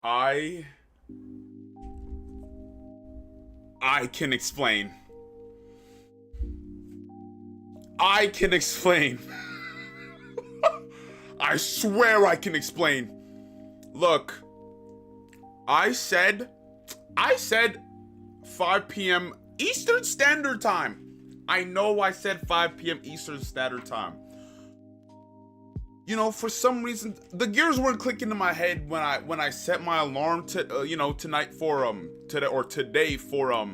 I can explain. I can explain. I swear I can explain. Look, I said 5 p.m. Eastern Standard Time. I know I said 5 p.m. Eastern Standard Time. You know, for some reason, the gears weren't clicking in my head when I set my alarm to tonight for today for I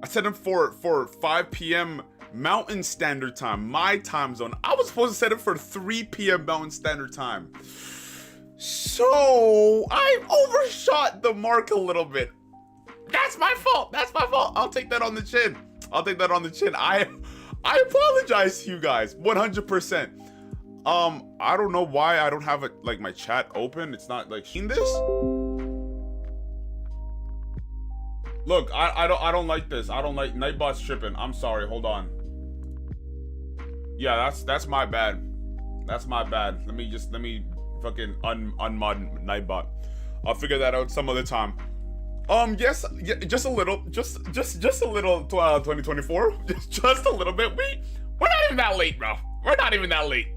set it for 5 p.m. Mountain Standard Time, my time zone. I was supposed to set it for 3 p.m. Mountain Standard Time. So I overshot the mark a little bit. That's my fault. That's my fault. I'll take that on the chin. I'll take that on the chin. I apologize to you guys 100%. I don't know why I don't have it like my chat open. It's not like seen this. Look, I don't like this. I don't like Nightbot's tripping. I'm sorry. Hold on. Yeah, that's my bad. That's my bad. Let me fucking unmod Nightbot. I'll figure that out some other time. Yes, yeah, just a little, just a little 2024, just a little bit. We're not even that late, bro. We're not even that late.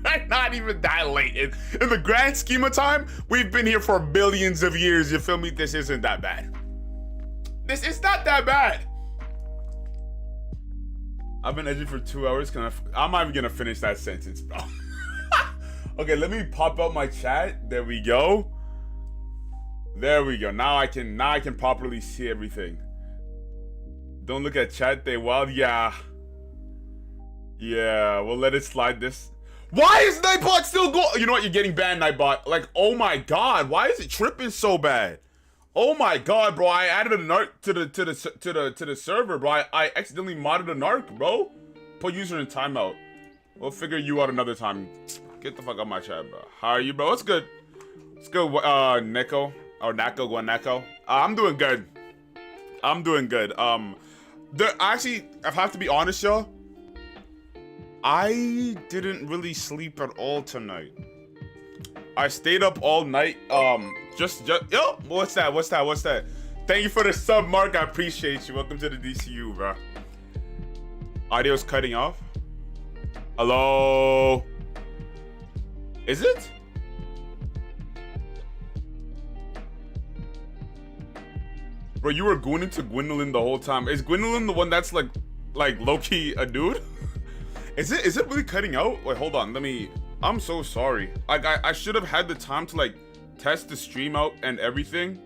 We're not even that late. In the grand scheme of time, we've been here for billions of years. You feel me? This isn't that bad. This is not that bad. I've been edging for 2 hours. I'm not even gonna finish that sentence, bro. Okay, let me pop out my chat. There we go. There we go. Now I can properly see everything. Don't look at chat. They wild. Yeah, we'll let it slide this. Why is Nightbot still going? You know what? You're getting banned, Nightbot. Like, oh my god, why is it tripping so bad? Oh my god, bro! I added a narc to the server, bro. I accidentally modded a narc, bro. Put user in timeout. We'll figure you out another time. Get the fuck out of my chat, bro. How are you, bro? It's good. It's good. Neko or Nako, Gwyn Nako. I'm doing good. I'm doing good. Actually, I have to be honest, y'all. I didn't really sleep at all tonight. I stayed up all night. Yo, what's that? Thank you for the sub, Mark. I appreciate you. Welcome to the DCU, bro. Audio's cutting off. Hello? Is it? Bro, you were going into Gwendolyn the whole time. Is Gwendolyn the one that's like low-key a dude? Is it really cutting out? Wait, hold on. I'm so sorry. Like, I should have had the time to like test the stream out and everything.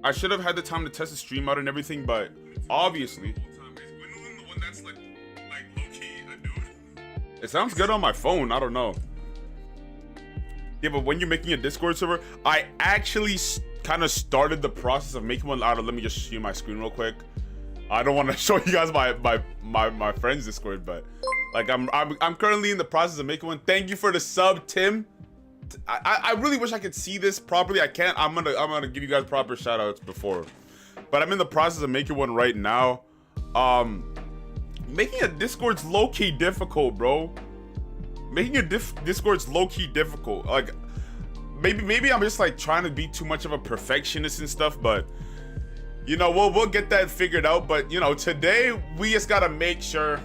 I should have had the time to test the stream out and everything, but obviously. It sounds good on my phone. I don't know. Yeah, but when you're making a Discord server, I actually kind of started the process of making one out of. Let me just show you my screen real quick. I don't want to show you guys my friend's Discord, but like I'm currently in the process of making one. Thank you for the sub, Tim. I really wish I could see this properly. I can't. I'm gonna give you guys proper shout outs before, but I'm in the process of making one right now. Making a Discord's low-key difficult, bro. Making a Discord's low-key difficult. Like maybe I'm just like trying to be too much of a perfectionist and stuff, but you know, we'll get that figured out. But you know, today we just gotta make sure.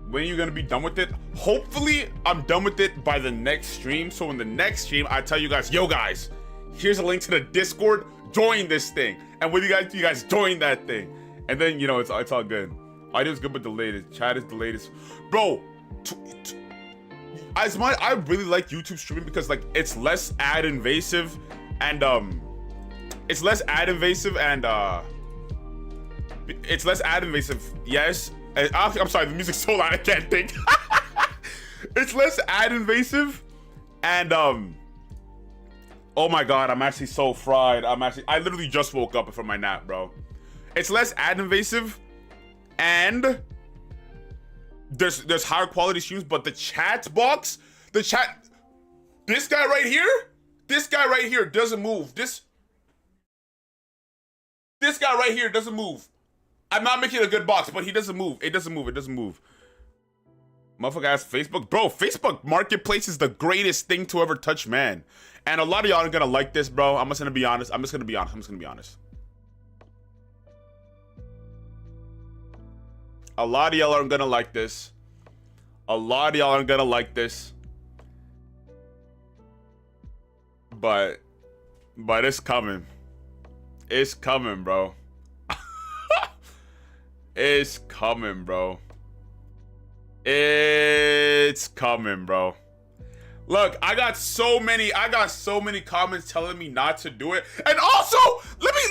When are you gonna be done with it? Hopefully, I'm done with it by the next stream. So in the next stream, I tell you guys, yo guys, here's a link to the Discord. Join this thing, and when you guys join that thing, and then you know it's all good. Audio's good, but the latest chat is the latest, bro. I really like YouTube streaming because like it's less ad invasive, and it's less ad invasive. Yes. I'm sorry, the music's so loud I can't think. It's less ad invasive, and oh my god, I'm actually so fried. I literally just woke up from my nap, bro. It's less ad invasive, and there's higher quality streams, but the chat box, this guy right here doesn't move. This guy right here doesn't move. I'm not making a good box, but he doesn't move. It doesn't move. Motherfucker ass Facebook. Bro, Facebook Marketplace is the greatest thing to ever touch, man. And a lot of y'all are gonna like this, bro. I'm just gonna be honest. A lot of y'all aren't gonna like this. But it's coming. It's coming, bro. It's coming, bro. It's coming, bro. Look, I got so many comments telling me not to do it. And also, let me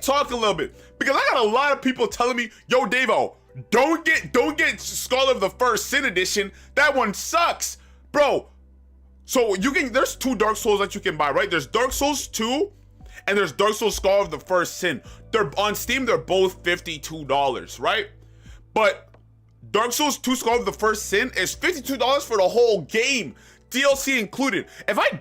talk a little bit, because I got a lot of people telling me, yo, Davo, don't get Scholar of the First Sin edition. That one sucks, bro. So there's 2 Dark Souls that you can buy, right? There's Dark Souls 2 and there's Dark Souls Scholar of the First Sin. They're on Steam, they're both $52, right? But Dark Souls 2 Scholar of the First Sin is $52 for the whole game, DLC included. If I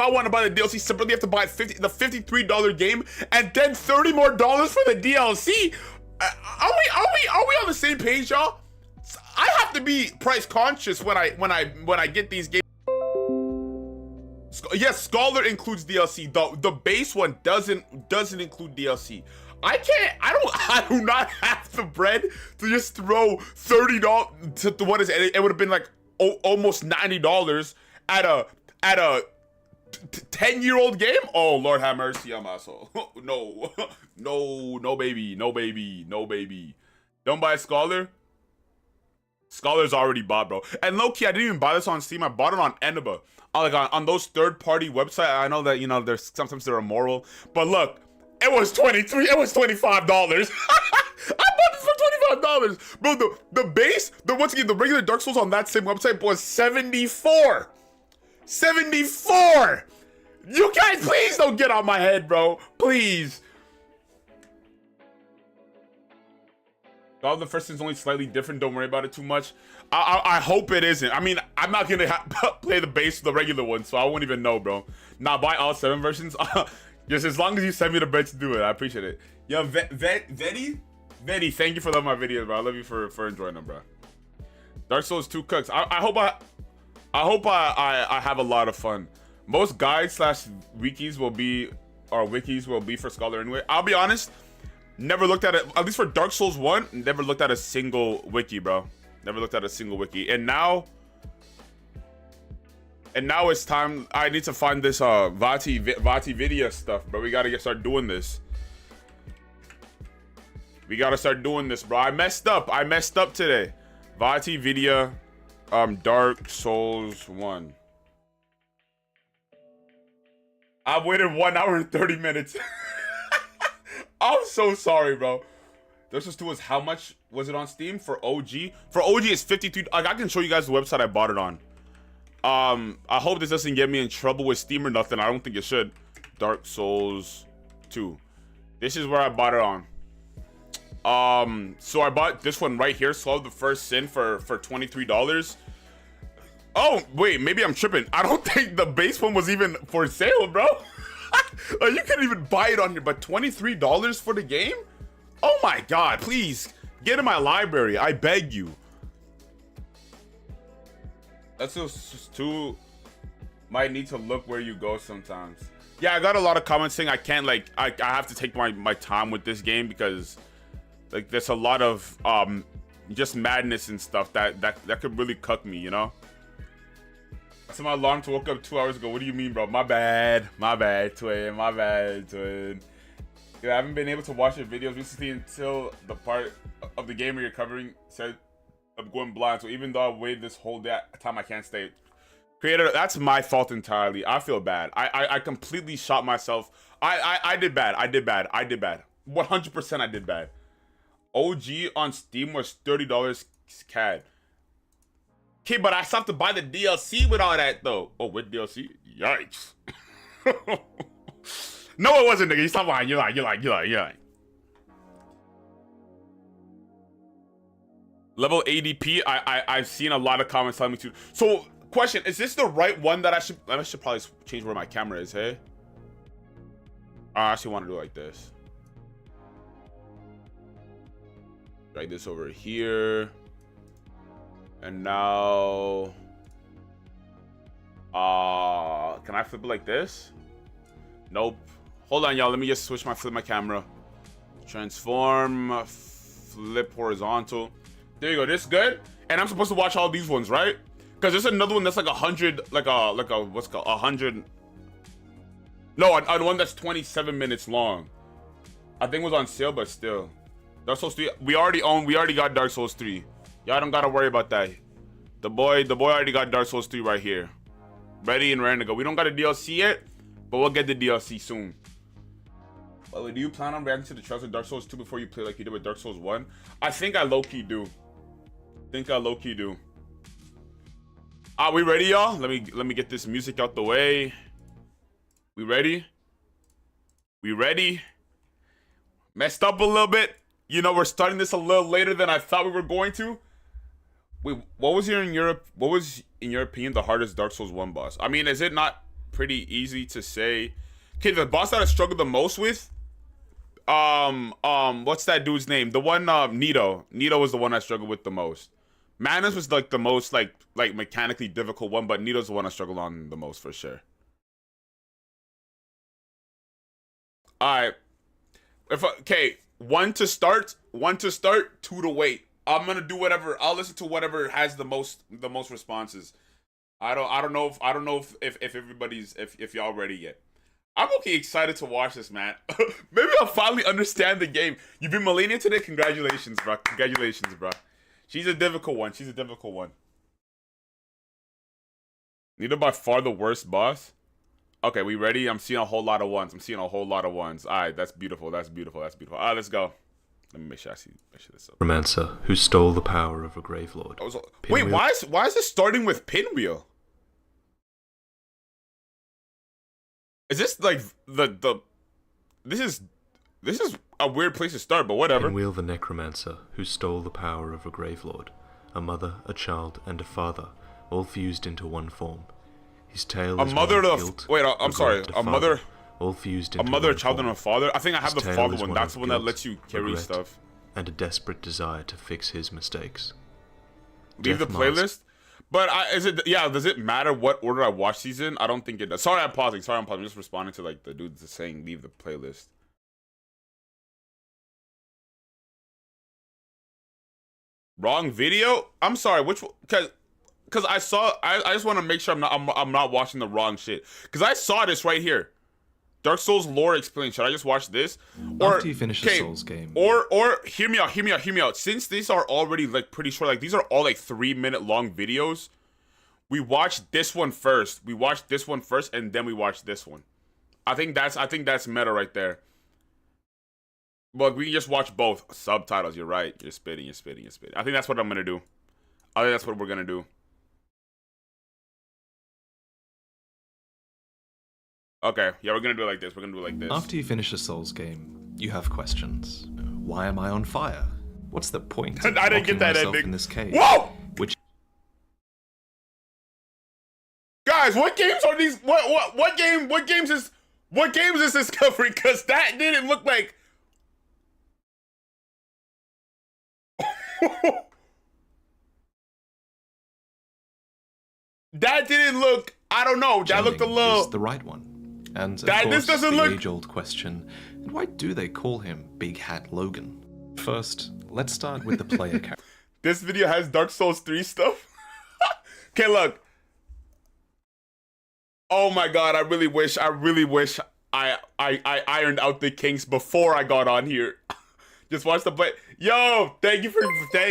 want to buy the DLC separately, I have to buy the $53 game and then $30 more for the DLC. Are we on the same page, y'all? I have to be price conscious when I get these games. Yes, Scholar includes DLC. The base one doesn't include DLC. I do not have the bread to just throw $30 to what is it? It would have been like almost $90 at a 10-year-old game. Oh, Lord have mercy on my soul. No, baby. Don't buy Scholar. Scholar's already bought, bro. And low-key, I didn't even buy this on Steam. I bought it on Eniba. Like on those third-party websites. I know that, you know, there's sometimes they're immoral, but look, it was $25. I bought this for $25, bro. The base, once again, the regular Dark Souls on that same website was $74. You guys, please don't get on my head, bro. Please. All the first thing's only slightly different. Don't worry about it too much. I hope it isn't. I mean, I'm not gonna play the base, the regular one, so I won't even know, bro. Now buy all 7 versions. Just as long as you send me the bread to do it, I appreciate it. Yo, Vedi, thank you for loving my videos, bro. I love you for enjoying them, bro. Dark Souls 2 cooks. I hope I have a lot of fun. Most guides / wikis will be for Scholar anyway. I'll be honest, never looked at it, at least for Dark Souls 1, never looked at a single wiki, bro. Never looked at a single wiki. And now it's time. I need to find this Vati Vidya stuff, bro. We gotta start doing this. Bro. I messed up today. Vati Vidya, Dark Souls 1. I waited 1 hour and 30 minutes. I'm so sorry, bro. Dark Souls 2 was how much was it on Steam for OG? For OG, it's $52. Like, I can show you guys the website I bought it on. I hope this doesn't get me in trouble with Steam or nothing. I don't think it should. Dark Souls 2. This is where I bought it on. So I bought this one right here, Soul of the First Sin for $23. Oh, wait, maybe I'm tripping. I don't think the base one was even for sale, bro. Like, you couldn't even buy it on here, but $23 for the game? Oh my god, please get in my library, I beg you. That's just too. Might need to look where you go sometimes. Yeah, I got a lot of comments saying I can't, like, I have to take my time with this game because, like, there's a lot of just madness and stuff that could really cuck me, you know. I set my alarm to wake up 2 hours ago. What do you mean, bro? My bad, twin. Yeah, I haven't been able to watch your videos recently until the part of the game where you're covering said I'm going blind. So even though I waited this whole time, I can't stay. Creator, that's my fault entirely. I feel bad. I completely shot myself. I did bad. 100% I did bad. OG on Steam was $30 CAD. Okay, but I still have to buy the DLC with all that though. Oh, with DLC? Yikes. No, it wasn't, nigga. You stop lying. You're lying. Level ADP. I've seen a lot of comments telling me to. So, question: is this the right one that I should probably change where my camera is? Hey, I actually want to do it like this. Drag this over here, And now, can I flip it like this? Nope. Hold on, y'all. Let me just flip my camera. Transform, flip horizontal. There you go. This is good. And I'm supposed to watch all these ones, right? Because there's another one that's like 100, like a what's it called 100. No, one that's 27 minutes long. I think it was on sale, but still. Dark Souls 3. We already got Dark Souls 3. Y'all don't gotta worry about that. The boy already got Dark Souls 3 right here. Ready and ready to go. We don't got a DLC yet, but we'll get the DLC soon. By the way, do you plan on reacting to the trailers of Dark Souls 2 before you play like you did with Dark Souls 1? I think I low-key do. Are we ready, y'all? Let me get this music out the way. We ready? We ready? Messed up a little bit. You know, we're starting this a little later than I thought we were going to. Wait, what was in your opinion the hardest Dark Souls 1 boss? I mean, is it not pretty easy to say? Okay, the boss that I struggled the most with, what's that dude's name? The one, Nito. Nito was the one I struggled with the most. Manus was like the most like mechanically difficult one, but Nito's the one I struggled on the most for sure. Alright. Okay, one to start, two to wait. I'm gonna do whatever. I'll listen to whatever has the most responses. I don't know if everybody's if y'all ready yet. I'm okay excited to watch this, man. Maybe I'll finally understand the game. You've been Millennium today. Congratulations, bro. She's a difficult one. Neither by far the worst boss. Okay, we ready? I'm seeing a whole lot of ones. Alright, that's beautiful. Alright, let's go. Let me make sure this up. Romancer who stole the power of a grave lord. Wait, why is this starting with Pinwheel? Is this like this is a weird place to start, but whatever. Pinwheel the necromancer who stole the power of a grave lord, a mother, a child, and a father, all fused into one form. His tale is one of guilt, a mother, all fused into a mother, a one child, form. and a father. I think I have His the tale father is one. one That's of the one that guilt, lets you carry regret, stuff. And a desperate desire to fix his mistakes. Leave the playlist. But does it matter what order I watch these in? I don't think it does. Sorry, I'm pausing. I'm just responding to like the dudes saying leave the playlist. Wrong video? I'm sorry, which one? Cause I just want to make sure I'm not watching the wrong shit. Cause I saw this right here. Dark Souls lore explained. Should I just watch this? Or after you finish the Souls game. Or hear me out. Since these are already like pretty short, like these are all like 3-minute long videos. We watch this one first. And then we watch this one. I think that's meta right there. But we can just watch both subtitles. You're right. You're spitting. I think that's what I'm gonna do. I think that's what we're gonna do. Okay, yeah, we're gonna do it like this. After you finish a Souls game, you have questions. Why am I on fire? What's the point of I didn't get that myself ending. In this cave? Whoa! Which guys, what games are these? What games is this discovery? Because that didn't look like. That didn't look. I don't know. That looked a little. Is the right one. And of course, this doesn't the look... age-old question, why do they call him Big Hat Logan? First, let's start with the player character. This video has Dark Souls 3 stuff? Okay, look. Oh my god, I really wish I ironed out the kinks before I got on here. Just watch the play. Yo, thank you for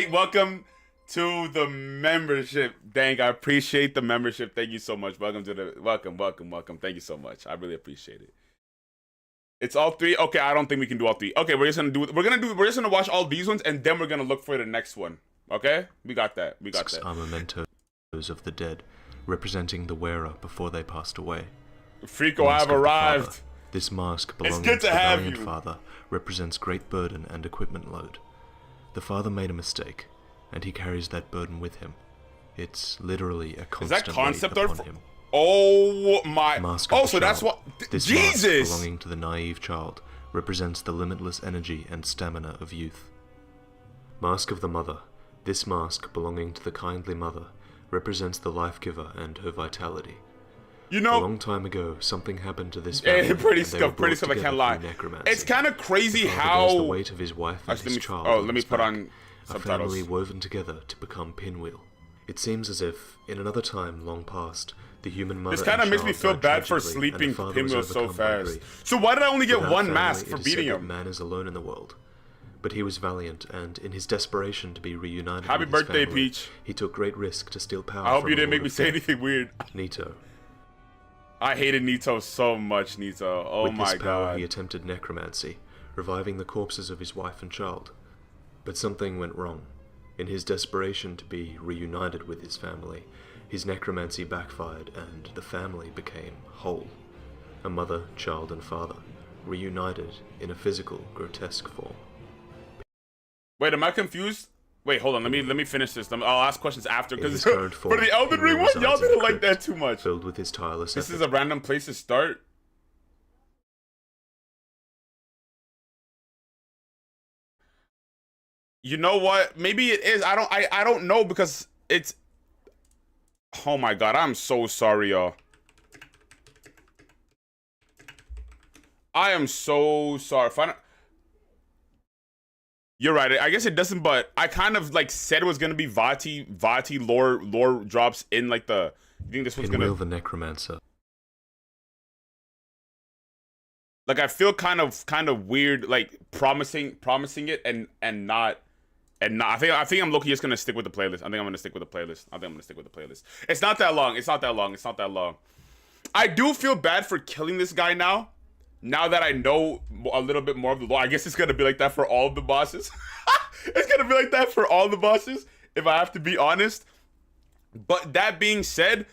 welcome to the membership. Dang, I appreciate the membership. Thank you so much. Welcome. Thank you so much. I really appreciate it. It's all 3. Okay, I don't think we can do all 3. Okay, we're just gonna watch all these ones and then we're gonna look for the next one. Okay? We got that. Are mementos of the dead, representing the wearer before they passed away. Frico, I've arrived. Father. This mask belonging to the have valiant you. father represents great burden and equipment load. The father made a mistake, and he carries that burden with him. It's literally a constant concept weight art upon him. Oh my! Mask of the so that's child. what. This Jesus! mask belonging to the naive child represents the limitless energy and stamina of youth. Mask of the mother. This mask, belonging to the kindly mother, represents the life giver and her vitality. You know, a long time ago, something happened to this family. pretty stuff. I can't lie. It's kind of crazy how the weight of his wife and his child. Oh, let me put on subtitles. A family woven together to become Pinwheel. It seems as if, in another time long past, the human mother. This kind of makes me feel bad for sleeping Pinwheel so fast. So why did I only get one mask for beating him? Man is alone in the world. But he was valiant, and in his desperation to be reunited Happy with his birthday, family, Peach. he took great risk to steal power. I hope from you didn't the make me say anything weird. Nito. I hated Nito so much, Nito. Oh with my this power, god. He attempted necromancy, reviving the corpses of his wife and child. But something went wrong. In his desperation to be reunited with his family, his necromancy backfired and the family became whole. A mother, child, and father, reunited in a physical, grotesque form. Wait, am I confused? Wait, hold on. Let me finish this. I'll ask questions after, because For the Elden Ring one, y'all didn't like that too much. Filled with his tireless This effort. is a random place to start. You know what? Maybe it is. I don't know, because it's. Oh my god, I'm so sorry, y'all. I am so sorry. You're right. I guess it doesn't, but I kind of like said it was gonna be Vati lore drops in like the. You think this one's Pinwheel gonna? The Necromancer. Like, I feel kind of weird, like promising it and not. I think I'm low-key just gonna stick with the playlist. I think I'm gonna stick with the playlist. It's not that long. I do feel bad for killing this guy now. Now that I know a little bit more of the lore, I guess it's gonna be like that for all of the bosses. It's gonna be like that for all the bosses, if I have to be honest. But that being said,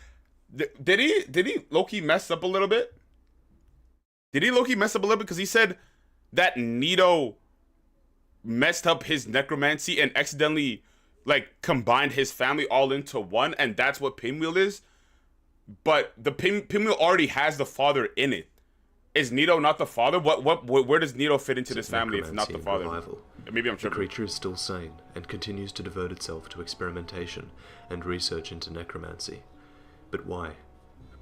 did he low-key mess up a little bit? Because he said that Nito messed up his necromancy and accidentally like combined his family all into one, and that's what Pinwheel is. But the Pinwheel already has the father in it. Is Nito not the father? Where does Nito fit into this family if not the father? Maybe I'm tripping. The creature is still sane and continues to devote itself to experimentation and research into necromancy. But why?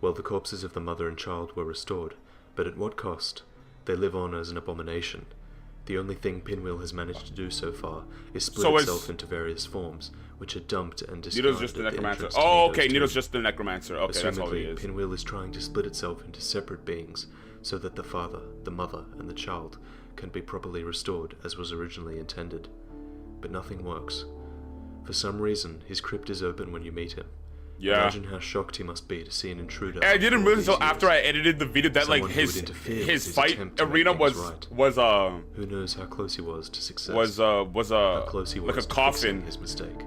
Well, the corpses of the mother and child were restored, but at what cost? They live on as an abomination. The only thing Pinwheel has managed to do so far is split itself into various forms, which are dumped and discarded. Nito's just the necromancer. Oh, okay, Nito's just the necromancer. Okay, that's all he is. Pinwheel is trying to split itself into separate beings, so that the father, the mother, and the child can be properly restored as was originally intended. But nothing works. For some reason, his crypt is open when you meet him. Yeah. Imagine how shocked he must be to see an intruder. I didn't realize until after I edited the video that like his fight arena was who knows how close he was to success. Was like a coffin. His mistake.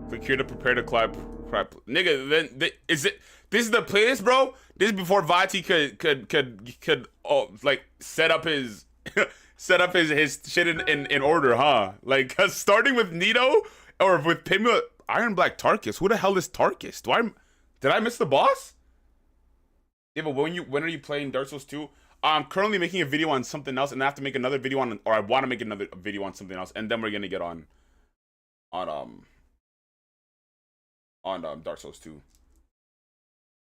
Click here to prepare to crap. Nigga, then is it? This is the playlist, bro. This is before Vati could like set up his his shit in order, huh? Like, cause starting with Nito or with Pinwheel, Iron Black Tarkus. Who the hell is Tarkus? Did I miss the boss? Yeah, but when are you playing Dark Souls 2? I'm currently making a video on something else, and I have to make another video on, or I want to make another video on something else, and then we're gonna get on Dark Souls 2.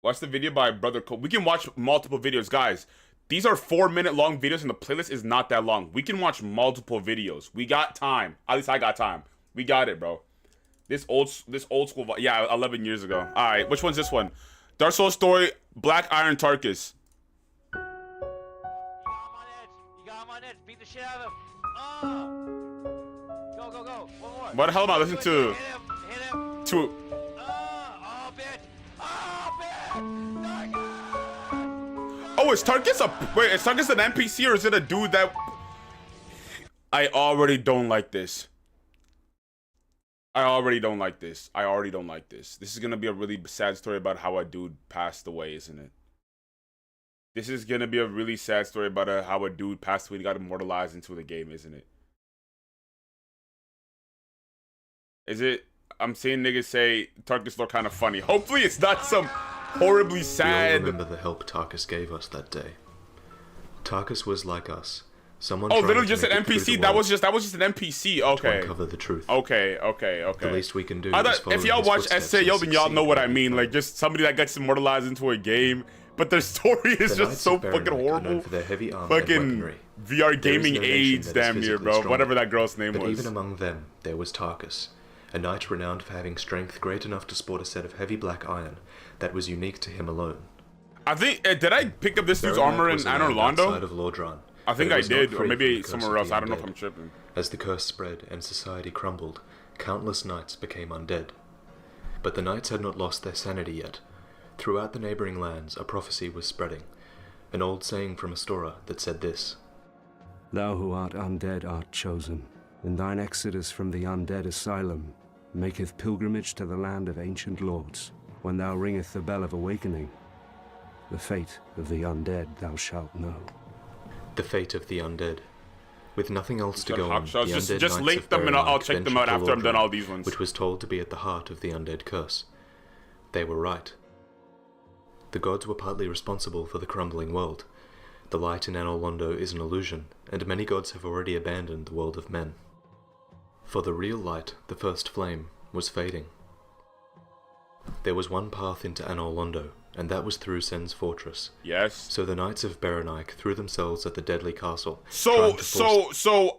Watch the video by Brother Cole. We can watch multiple videos, guys. These are 4-minute long videos, and the playlist is not that long. We can watch multiple videos. We got time. At least I got time. We got it, bro. This old school. Yeah, 11 years ago. All right, which one's this one? Dark Souls story. Black Iron Tarkus. You got him on edge. Beat the shit out of him. Go. One more. What the hell am I listening to? Hit him. To. Oh, bitch. Oh, is Tarkus is Tarkus an NPC or is it a dude that? I already don't like this. This is gonna be a really sad story about how a dude passed away, isn't it? This is gonna be a really sad story about how a dude passed away and got immortalized into the game, isn't it? Is it? I'm seeing niggas say Tarkus look kind of funny. Hopefully it's not some horribly sad. We all remember the help Tarkus gave us that day. Tarkus was like us, Someone Oh, trying literally to just an make it through the NPC. That was world just an NPC. to Okay. uncover the truth. Okay. The least we can do I is thought follow if y'all his watch footsteps Essay, and y'all then y'all know succeed what I where he mean. Like failed. just somebody that gets immortalized into a game, but their story is The just Knights so of fucking Baranite are known horrible. for their heavy armor and Fucking weaponry. VR gaming There is no nation AIDS, that is damn near, physically bro. stronger. Whatever that girl's name But was. even among them, there was Tarkus, a knight renowned for having strength great enough to sport a set of heavy black iron that was unique to him alone. I think did I pick up this dude's Baranite armor was in a land Anor outside Londo? of Lordran, I think but it I was not did, free or from maybe the curse somewhere of else. the I don't know if undead. I'm tripping. As the curse spread and society crumbled, countless knights became undead. But the knights had not lost their sanity yet. Throughout the neighboring lands, a prophecy was spreading. An old saying from Astora that said this: Thou who art undead art chosen, and thine exodus from the undead asylum maketh pilgrimage to the land of ancient lords. When thou ringeth the bell of awakening, the fate of the undead thou shalt know. the fate of the undead. With nothing else to go on, the Just undead just Knights link of them and I'll Baranite check them ventured out to after I'm done Lordran, all these ones. which was told to be at the heart of the undead curse. They were right. The gods were partly responsible for the crumbling world. The light in Anor Londo is an illusion, and many gods have already abandoned the world of men. For the real light, the first flame, was fading. There was one path into Anor Londo, and that was through Sen's fortress. Yes. So the Knights of Baranite threw themselves at the deadly castle. So trying to force-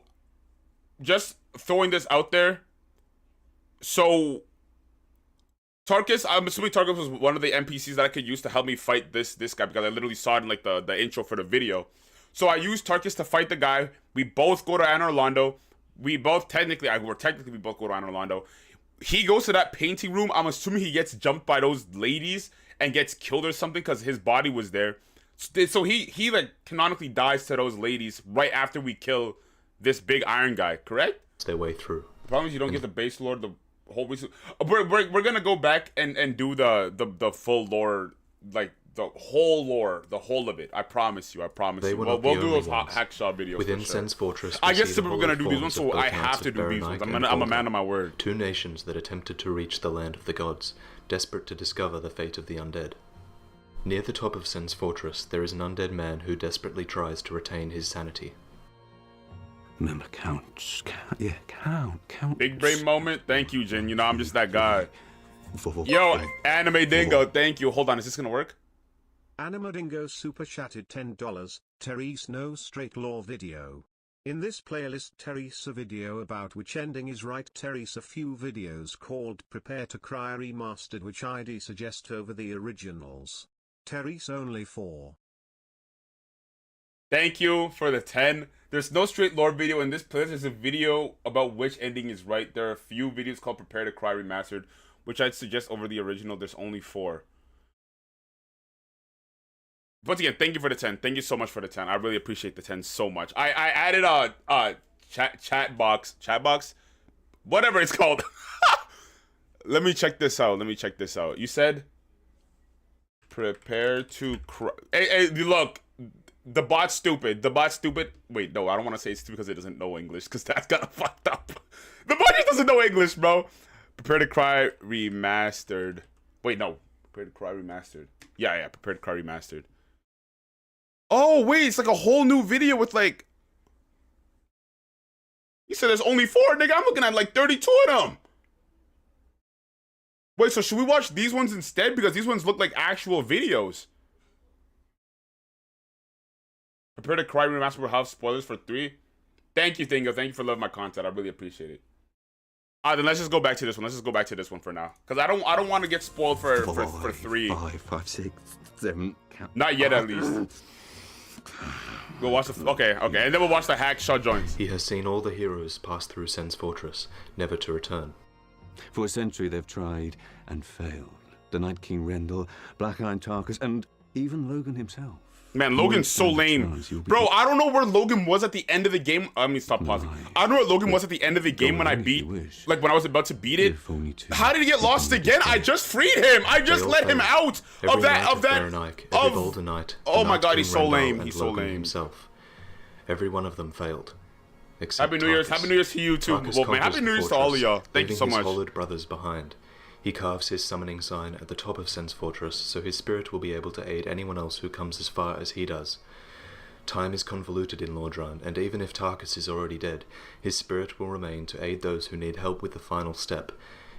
just throwing this out there. So Tarkus, I'm assuming Tarkus was one of the NPCs that I could use to help me fight this guy, because I literally saw it in like the intro for the video. So I used Tarkus to fight the guy. We both go to Anor Londo. We both we both go to Anor Londo. He goes to that painting room. I'm assuming he gets jumped by those ladies and gets killed or something because his body was there. So he like canonically dies to those ladies right after we kill this big iron guy, correct? their way through. The problem is you don't get the base lore, the whole reason. We're gonna go back and do the full lore, like the whole lore, the whole of it. I promise you. They you. were We'll not the do only those ones. hacksaw videos. Within for sure. Sen's fortress, I we guess see if the we're gonna holy do these ones, forms so of I both have Knights to of do these Baranite ones. and I'm a Gul'dan, man of my word. two nations that attempted to reach the land of the gods, desperate to discover the fate of the undead. Near the top of Sen's fortress, there is an undead man who desperately tries to retain his sanity. Remember, count. Big brain moment. Thank you, Jin. You know I'm just that guy. Yo, Anime Dingo. Thank you. Hold on. Is this gonna work? Animodingo super chatted $10. Therese no straight law video. In this playlist Therese a video about which ending is right. Therese a few videos called Prepare to Cry Remastered, which I'd suggest over the originals. Therese only 4. Thank you for the 10. There's no straight lore video in this playlist. There's a video about which ending is right. There are a few videos called Prepare to Cry Remastered, which I'd suggest over the original. There's only 4. Once again, thank you for the 10. Thank you so much for the 10. I really appreciate the 10 so much. I added a chat box, whatever it's called. Let me check this out. You said prepare to cry. Hey, look. The bot's stupid. Wait, no, I don't want to say it's stupid because it doesn't know English, because that's kind of fucked up. The bot just doesn't know English, bro. Prepare to Cry Remastered. Wait, no. Prepare to Cry Remastered. Yeah, Prepare to Cry Remastered. Oh, wait, it's like a whole new video with like... You said there's only 4, nigga. I'm looking at like 32 of them. Wait, so should we watch these ones instead? Because these ones look like actual videos. Prepare to Cry Remastered will have spoilers for 3. Thank you, Thingo. Thank you for loving my content. I really appreciate it. Then let's just go back to this one. Let's just go back to this one for now, because I don't want to get spoiled for 3. 5, 6, 7. Not yet, at least. Go watch the. Okay, and then we'll watch the hacksaw joints. He has seen all the heroes pass through Sen's fortress, never to return. For a century they've tried and failed. The Night King Rendell, Black Iron Tarkus, and even Logan himself. Man, Logan's so lame. Bro, I don't know where Logan was at the end of the game. Let me stop pausing. I don't know where Logan was at the end of the game when I beat, like when I was about to beat it. How did he get lost again? I just freed him. I just let him out of that. Oh my god, he's so lame. He's so lame. Himself. Every one of them failed. Happy New Year's. Happy New Year's to you too. Well, man, Happy New Year's to all of y'all. Thank you so much. His hollowed brothers behind. He carves his summoning sign at the top of Sen's fortress, so his spirit will be able to aid anyone else who comes as far as he does. Time is convoluted in Lordran, and even if Tarkus is already dead, his spirit will remain to aid those who need help with the final step,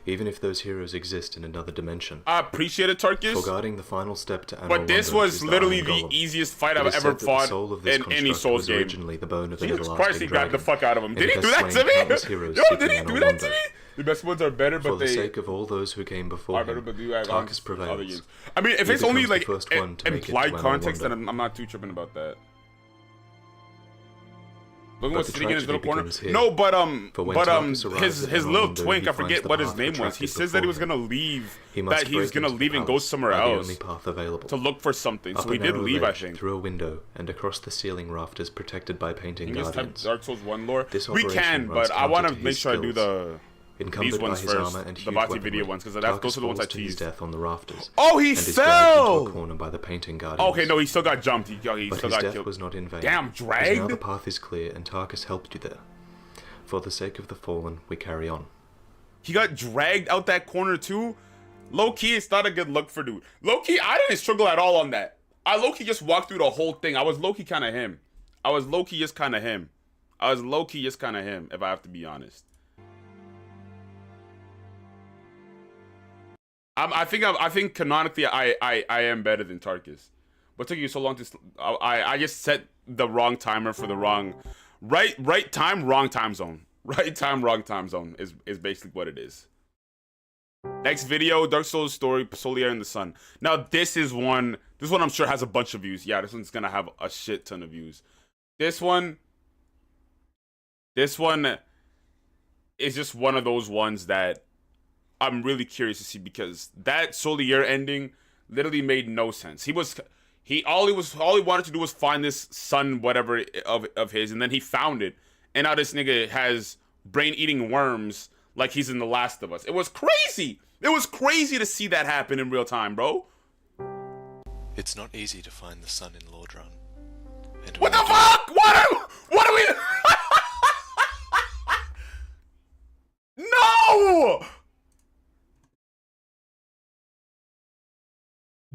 even if those heroes exist in another dimension. I appreciate it, Tarkus. For guarding the final step to But this was literally the easiest fight I've ever fought in any Souls game. Originally the bone of an Jesus everlasting Christ, he grabbed the dragon. fuck out of him. Did It he do has that to slain me? countless heroes Yo, did he seeking do Anor that to Londo. me? The best ones are better, but For the sake of all those who came before are better, him, but do have Tarkus other prevails. games. I mean, if He it's only becomes like the first one to make it implied to Anor context, Londo. then I'm not too tripping about that. Look But what's the sitting in his little tragedy corner. begins here. No, but For when Tarkus arrives his at Anor little Londo, twink, he I forget finds what the his path name was. He retracted says that he was before gonna leave. He must That he was break gonna into the leave and go palace somewhere by the else only path available. to look for something. Up So a he did narrow leave, I ledge, think. through a window, and across the ceiling rafters protected by painting You can just type guardians. Dark Souls 1 lore. This We operation can, runs but I want to counter to make his sure I do skills. these Encumbered by ones his first, armor and the huge Bati video weaponry, ones, because Tarkus those are the ones I falls to his teased. death on the rafters. Oh, he and is dragged into fell! a corner by the painting guardians. Okay, no, he still got jumped. He But still his got death killed. was not in vain. Damn, As now dragged? the path is clear, and Tarkus helped you there. For the sake of the fallen, we carry on. He got dragged out that corner too. Low key, it's not a good look for dude. Low key, I didn't struggle at all on that. I low key just walked through the whole thing. I was low key kind of him. I was low key just kind of him. If I have to be honest. I think canonically I am better than Tarkus. What took you so long to? I just set the wrong timer for the wrong, right time, wrong time zone. Right time, wrong time zone is basically what it is. Next video, Dark Souls story, Solaire and the Sun. Now this one I'm sure has a bunch of views. Yeah, this one's gonna have a shit ton of views. This one is just one of those ones that I'm really curious to see, because that Solaire ending literally made no sense. All he wanted to do was find this sun whatever of his, and then he found it, and now this nigga has brain eating worms like he's in The Last of Us. It was crazy. It was crazy to see that happen in real time, bro. It's not easy to find the sun in Lordran. And What the fuck? What are we? No!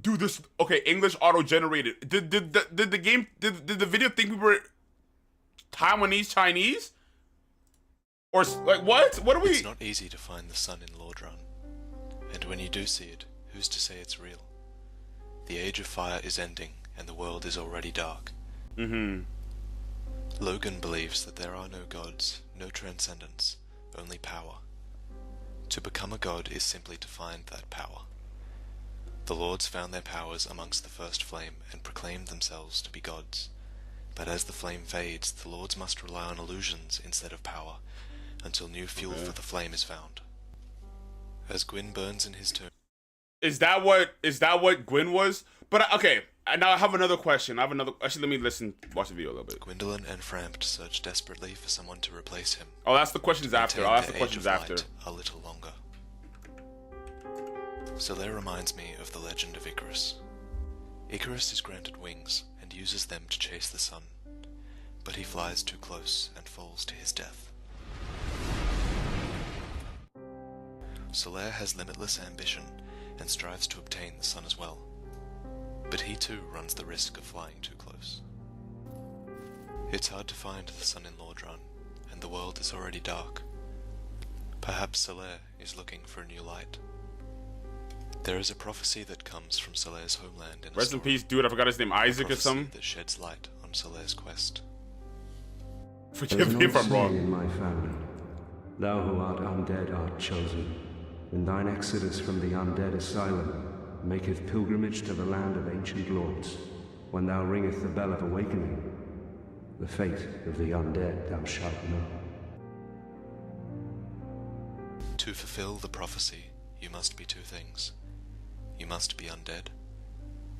Dude, this okay. English auto generated. Did the video think we were Taiwanese Chinese? Or like what? What are we? It's not easy to find the sun in Lordran. And when you do see it, who's to say it's real? The age of fire is ending, and the world is already dark. Logan believes that there are no gods, no transcendence, only power. To become a god is simply to find that power. The lords found their powers amongst the first flame and proclaimed themselves to be gods. But as the flame fades, the lords must rely on illusions instead of power, until new fuel for the flame is found. As Gwyn burns in his tomb. Is that what Gwyn was? But okay, now I have another question. Actually, let me watch the video a little bit. Gwendolyn and Frampt search desperately for someone to replace him. Oh, that's the questions after. I'll ask the questions after. A little longer. Solaire reminds me of the legend of Icarus. Icarus is granted wings and uses them to chase the sun, but he flies too close and falls to his death. Solaire has limitless ambition and strives to obtain the sun as well, but he too runs the risk of flying too close. It's hard to find the sun in Lordran, and the world is already dark. Perhaps Solaire is looking for a new light. There is a prophecy that comes from Solaire's homeland in a Rest in story. peace, dude. I forgot his name. Isaac or Prophecy something. that sheds light on Solaire's quest. Forgive me if I'm wrong. In my family, thou who art undead art chosen. In thine exodus from the undead asylum, maketh pilgrimage to the land of ancient lords. When thou ringeth the bell of awakening, the fate of the undead thou shalt know. To fulfill the prophecy, you must be two things. You must be undead,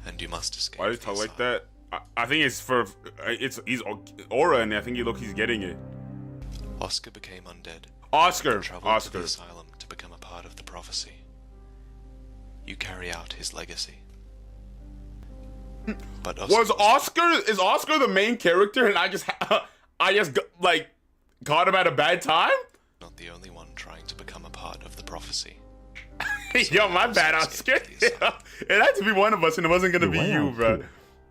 and you must escape. Why did he the talk like asylum. that? I think it's for he's aura, and I think he's getting it. Oscar became undead. Oscar. And traveled to the asylum to become a part of the prophecy. You carry out his legacy. But Is Oscar the main character, and I just got him at a bad time? not the only one trying to become a part of the prophecy. Yo, my bad, Oscar. It had to be one of us, and it wasn't gonna be you, bro.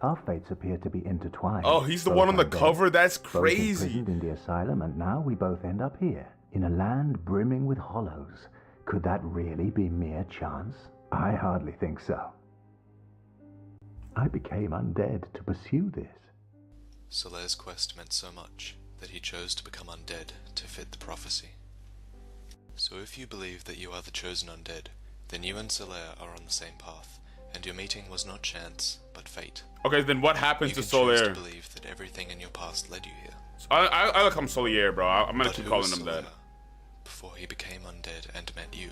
Our fates appear to be intertwined. Oh, he's the Both one on the are dead, cover? That's both crazy. imprisoned in the asylum, and now we both end up here, in a land brimming with hollows. Could that really be mere chance? I hardly think so. I became undead to pursue this. Solaire's quest meant so much that he chose to become undead to fit the prophecy. So if you believe that you are the chosen undead, then you and Solaire are on the same path, and your meeting was not chance, but fate. Okay, then what happens to You can choose Solaire? to believe that everything in your past led you here. I like him Solaire, bro. I'm gonna But keep who calling was him that. Solaire before he became undead and met you?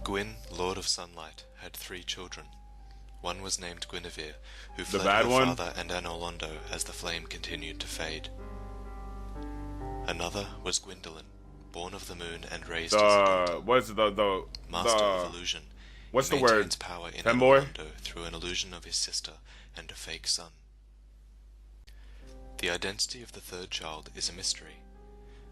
Gwyn, Lord of Sunlight, had 3 children. One was named Guinevere, who fled bad her one? father and Anolondo as the flame continued to fade. Another was Gwendolyn, born of the moon and raised as a daughter. What's the Master of illusion. What's He the word? maintains power in Femboy? Anolondo through an illusion of his sister and a fake son. The identity of the 3rd child is a mystery.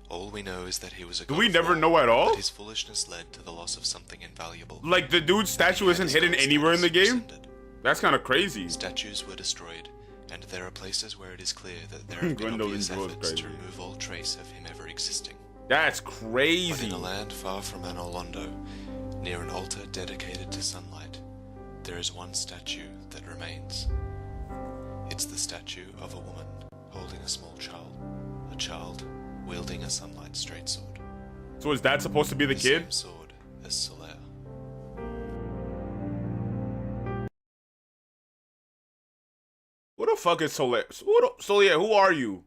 All we know is that he was a god we of never war, know at all? but his foolishness led to the loss of something invaluable. Like the dude's statue isn't His hidden god anywhere in the status game? rescinded. That's kind of crazy. Statues were destroyed, and there are places where it is clear that there have been Gwendolyn's obvious was efforts to crazy. remove all trace of him ever existing. That's But crazy. in a land far from Anolondo, near an altar dedicated to sunlight, there is one statue that remains. It's the statue of a woman holding a small child, a child wielding a sunlight straight sword. So is that supposed to be the kid? Same sword as Solaire. Who the fuck is Solaire? Solaire, who are you?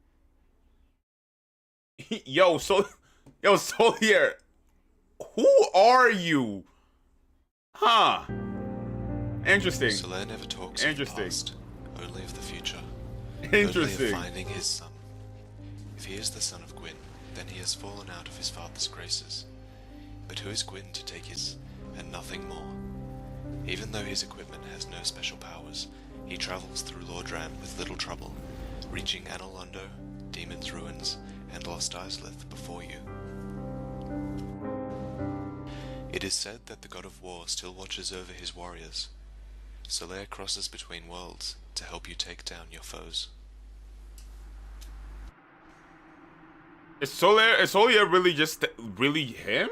Yo, Solaire, who are you? Huh? Interesting. Solaire never talks of the Interesting. past, only of the future. Only Interesting. of finding his son. If he is the son of Gwyn, then he has fallen out of his father's graces. But who is Gwyn to take his, and nothing more? Even though his equipment has no special powers, he travels through Lordran with little trouble, reaching Anolondo, Demon's Ruins, and Lost Islith before you. It is said that the god of war still watches over his warriors. Solaire crosses between worlds to help you take down your foes. Is Solaire really just really him?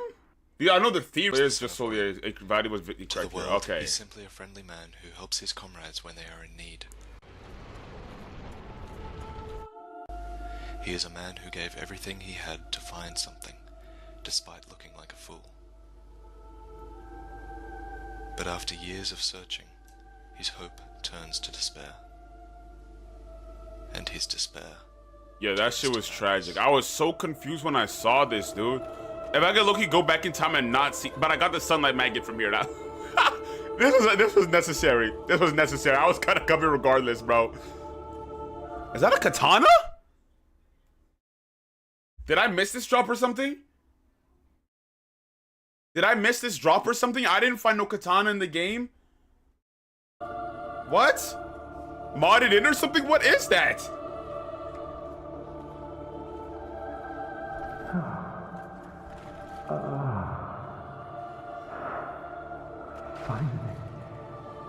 Yeah, I know the theory is just Solaire. Vadi was To the correct here. world, Okay. he's simply a friendly man who helps his comrades when they are in need. He is a man who gave everything he had to find something, despite looking like a fool. But after years of searching, his hope turns to despair. And his despair. Yeah, that shit was tragic. I was so confused when I saw this, dude. If I could look, go back in time and not see, but I got the sunlight magnet from here now. This was necessary. This was necessary. I was kind of coming regardless, bro. Is that a katana? Did I miss this drop or something? Did I miss this drop or something? I didn't find no katana in the game. What? Modded in or something? What is that? Finally,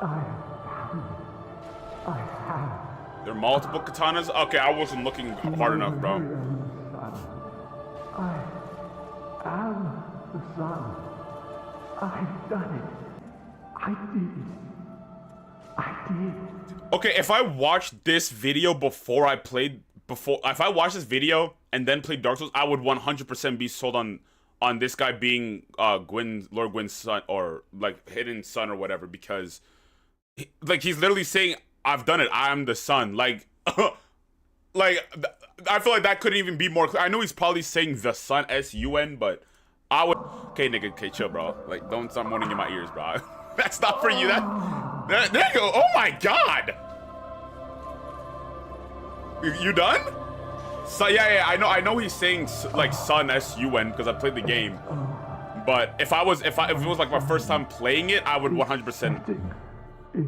I have. There are multiple katanas? Okay, I wasn't looking hard enough, bro. I am the sun. I've done it. I did. Okay, if I watched this video before I played, if I watched this video and then played Dark Souls, I would 100% be sold on this guy being Lord Gwyn's son, or like hidden son or whatever, because he's literally saying, I've done it, I'm the son. Like like I feel like that couldn't even be more clear. I know he's probably saying the son, S-U-N, but I would, okay nigga, okay chill bro, like don't start moaning in my ears, bro. That's not for you. There you go. Oh my god, you done? So yeah, I know he's saying like son, S-U-N, because I played the game. But if it was like my first time playing it, I would 100%. It's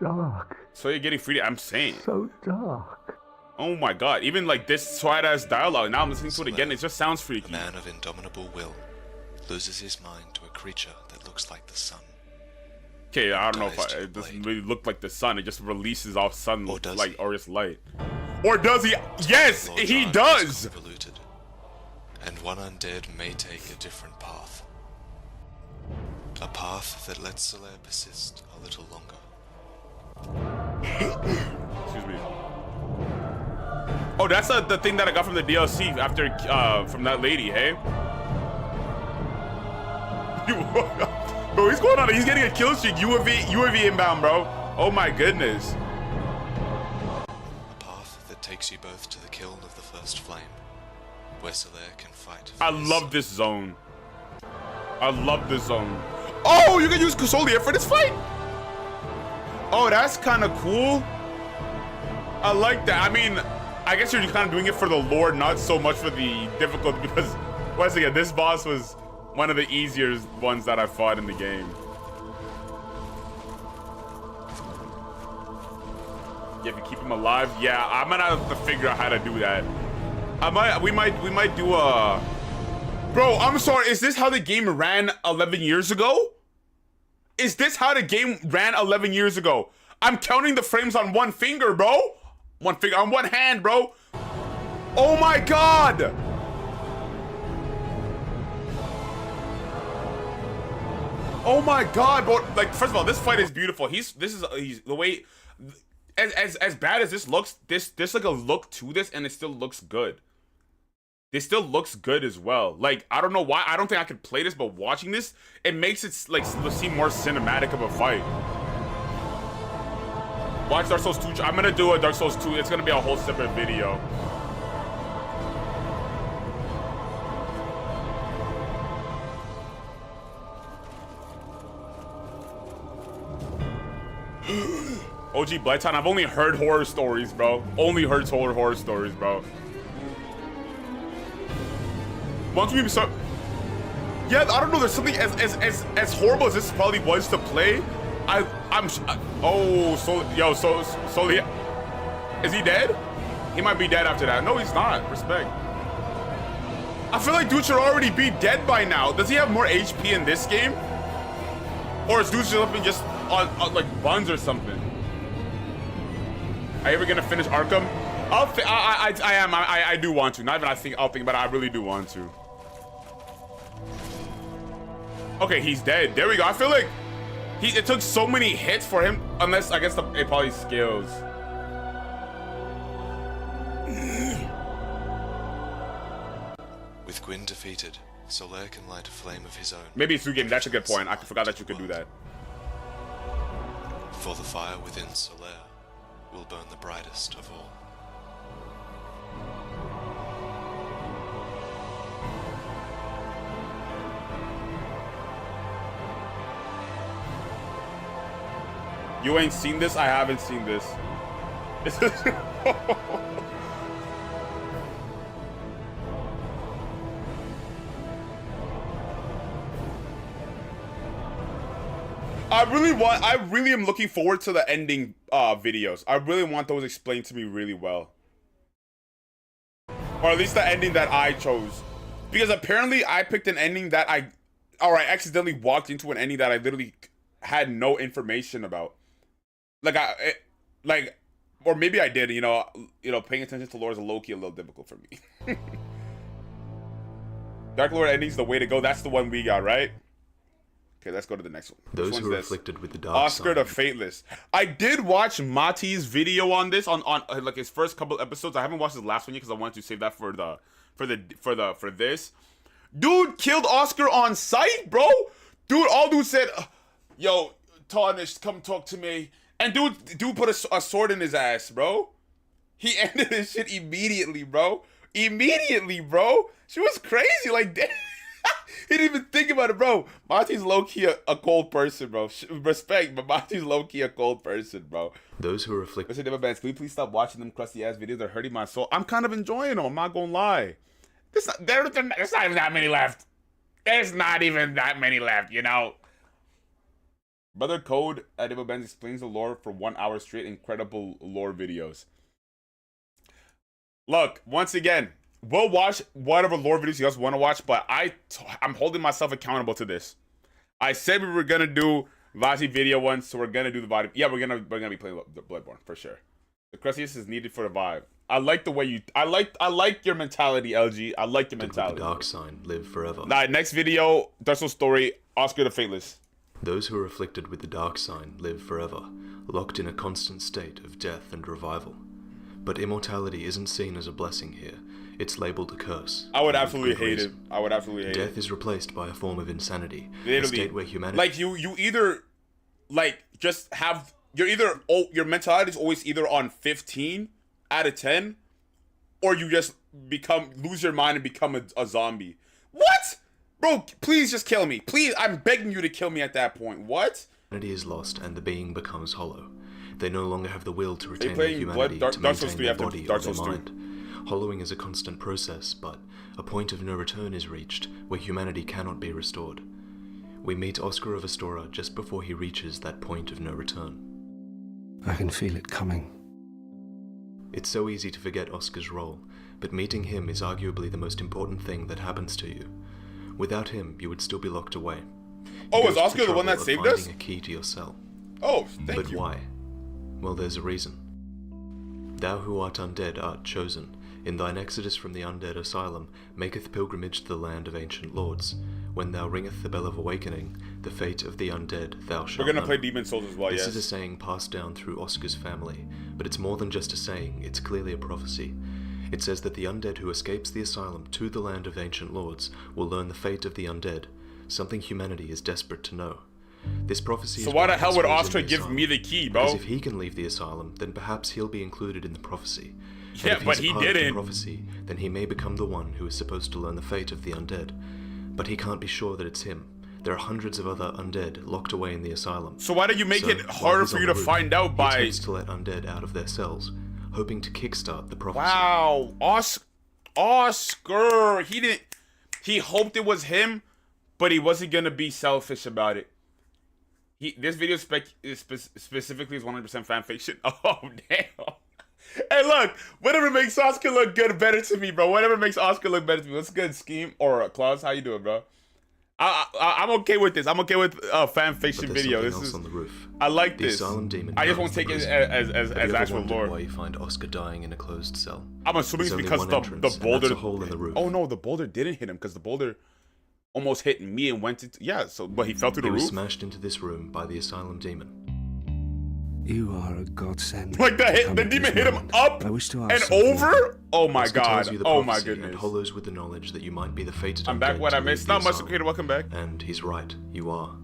dark. So you're getting free. I'm saying. So dark. Oh my god, even like this sweat ass dialogue. Now I'm listening to it again. It just sounds freaky. A man of indomitable will loses his mind to a creature that looks like the sun. Okay, I don't know if Guised it doesn't blade. really look like the sun. It just releases off sun Or does like he? or just light. Or does he? Yes, Lord he Jarn does. is convoluted, and one undead may take a different path. A path that lets Solaire persist a little longer. Excuse me. Oh, that's the thing that I got from the DLC after from that lady. Hey. Bro, he's going on. He's getting a kill streak. UAV inbound, bro. Oh my goodness. A path that takes you both to the Kiln of the First Flame, where Solaire can fight. I love this zone. I love this zone. Oh, you can use Solaire for this fight. Oh, that's kind of cool. I like that. I mean, I guess you're kind of doing it for the lore, not so much for the difficulty, because once again, this boss was one of the easier ones that I fought in the game. Yeah, if you keep him alive, yeah, I'm gonna have to figure out how to do that. We might do a. Bro, I'm sorry. Is this how the game ran 11 years ago? Is this how the game ran 11 years ago? I'm counting the frames on one finger, bro. One finger on one hand, bro. Oh my god. Oh my god, bro. Like, first of all, this fight is beautiful. He's the way, as bad as this looks, there's like a look to this, and it still looks good. This still looks good as well. Like, I don't know why. I don't think I could play this, but watching this, it makes it like seem more cinematic of a fight. Watch Dark Souls 2. I'm gonna do a Dark Souls 2. It's gonna be a whole separate video. OG Blighttown, I've only heard horror stories, bro. Only heard horror stories, bro. Once we start, yeah, I don't know. There's something as horrible as this probably was to play. Oh, so is he dead? He might be dead after that. No, he's not. Respect. I feel like dude should already be dead by now. Does he have more HP in this game, or is dude just on like buns or something? Are you ever gonna finish Arkham? I do want to. Not even I'll think, but I really do want to. Okay, he's dead. There we go. I feel like it took so many hits for him, unless I guess it probably scales. With Gwyn defeated, Solaire can light a flame of his own. Maybe it's through game. That's a good point. I forgot that you could do that. For the fire within Solaire will burn the brightest of all. You ain't seen this? I haven't seen this. I really am looking forward to the ending videos. I really want those explained to me really well. Or at least the ending that I chose. Because apparently I picked an ending that I accidentally walked into an ending that I literally had no information about. Or maybe I did, you know, paying attention to lore is low-key a little difficult for me. Dark Lord ending's the way to go. That's the one we got, right? Okay, let's go to the next one. Those who are afflicted with the dark Oscar side. the Fateless. I did watch Mati's video on this on like his first couple episodes. I haven't watched his last one yet because I wanted to save that for this. Dude killed Oscar on sight, bro. All dude said, "Yo, Tarnished, come talk to me." And dude put a sword in his ass, bro. He ended his shit immediately, bro. Immediately, bro. She was crazy, like that. He didn't even think about it, bro. Monty's low-key a cold person, bro. Respect, but Monty's low-key a cold person, bro. Those who are afflicted. Listen, Never Bands, can you please stop watching them crusty-ass videos? They're hurting my soul. I'm kind of enjoying them. I'm not gonna lie. There's not even that many left. There's not even that many left, you know? Brother Code at Never Bands explains the lore for 1 hour straight. Incredible lore videos. Look, once again, we'll watch whatever lore videos you guys want to watch, but I'm holding myself accountable to this. I said we were gonna do Vazi video once, so we're gonna do the vibe. Yeah, we're gonna be playing the Bloodborne for sure. The Crucius is needed for the vibe. I like the way you. I like your mentality, LG. I like your mentality. The dark sign live forever. Next video, Dark Souls story. Oscar the Fateless. Those who are afflicted with the dark sign live forever, locked in a constant state of death and revival. But immortality isn't seen as a blessing here. It's labeled a curse. I would absolutely hate it. I would absolutely hate it. Death is replaced by a form of insanity. Literally, a state where humanity... Like, you either, like, just have... You're either... Oh, your mentality is always either on 15 out of 10, or you just lose your mind and become a zombie. What? Bro, please just kill me. Please, I'm begging you to kill me at that point. What? Humanity is lost and the being becomes hollow. They no longer have the will to retain their playing humanity, Dark to Souls maintain 3 their after body Dark or their Souls 2. mind. Hollowing is a constant process, but a point of no return is reached, where humanity cannot be restored. We meet Oscar of Astora just before he reaches that point of no return. I can feel it coming. It's so easy to forget Oscar's role, but meeting him is arguably the most important thing that happens to you. Without him, you would still be locked away. Oh, is Oscar the one that saved us? Finding a key to your cell. Oh, thank you. But why? Well, there's a reason. Thou who art undead art chosen. In thine exodus from the undead asylum, maketh pilgrimage to the land of ancient lords. When thou ringeth the bell of awakening, the fate of the undead thou shalt We're gonna know. play Demon Souls as well, This yes. is a saying passed down through Oscar's family, but it's more than just a saying, it's clearly a prophecy. It says that the undead who escapes the asylum to the land of ancient lords will learn the fate of the undead, something humanity is desperate to know. This prophecy So is why the what hell would Oscar is Oscar in the give asylum. me the key, bro? Because if he can leave the asylum, then perhaps he'll be included in the prophecy. And Yeah, if but he's he a part of the didn't. prophecy, then he may become the one who is supposed to learn the fate of the undead. But he can't be sure that it's him. There are hundreds of other undead locked away in the asylm. So why do you make So, it while harder he's for on you the to roof, find out he by... attempts to let undead out of their cells, hoping to kickstart the prophecy. Wow, Oscar, he hoped it was him, but he wasn't gonna be selfish about it. This video specifically is 100% fan fiction. Oh, damn. Hey, look, whatever makes Oscar look good, better to me, bro. Whatever makes Oscar look better to me. What's good, Scheme? Or Klaus, how you doing, bro? I'm okay with this. I'm okay with fan fiction video. This is on the roof. I like The this. asylum demon I just won't guards the take it prison. as Have you ever actual wondered lore. why you find Oscar dying in a closed cell? I'm assuming it's There's only because one the entrance, and that's boulder. a hole in the roof. Oh no, the boulder didn't hit him because the boulder almost hit me and went into but he fell through the He was roof. smashed into this room by the asylum demon. You are a godsend. Like the Come at demon this hit him moment. up I wish to ask and something. over. Oh my Oscar tells god. you the Oh my prophecy goodness. And hollows with the knowledge that you might be the fated I'm back. undead What to I leave missed? the Not much. asylum. Okay, welcome back. And he's right, you are.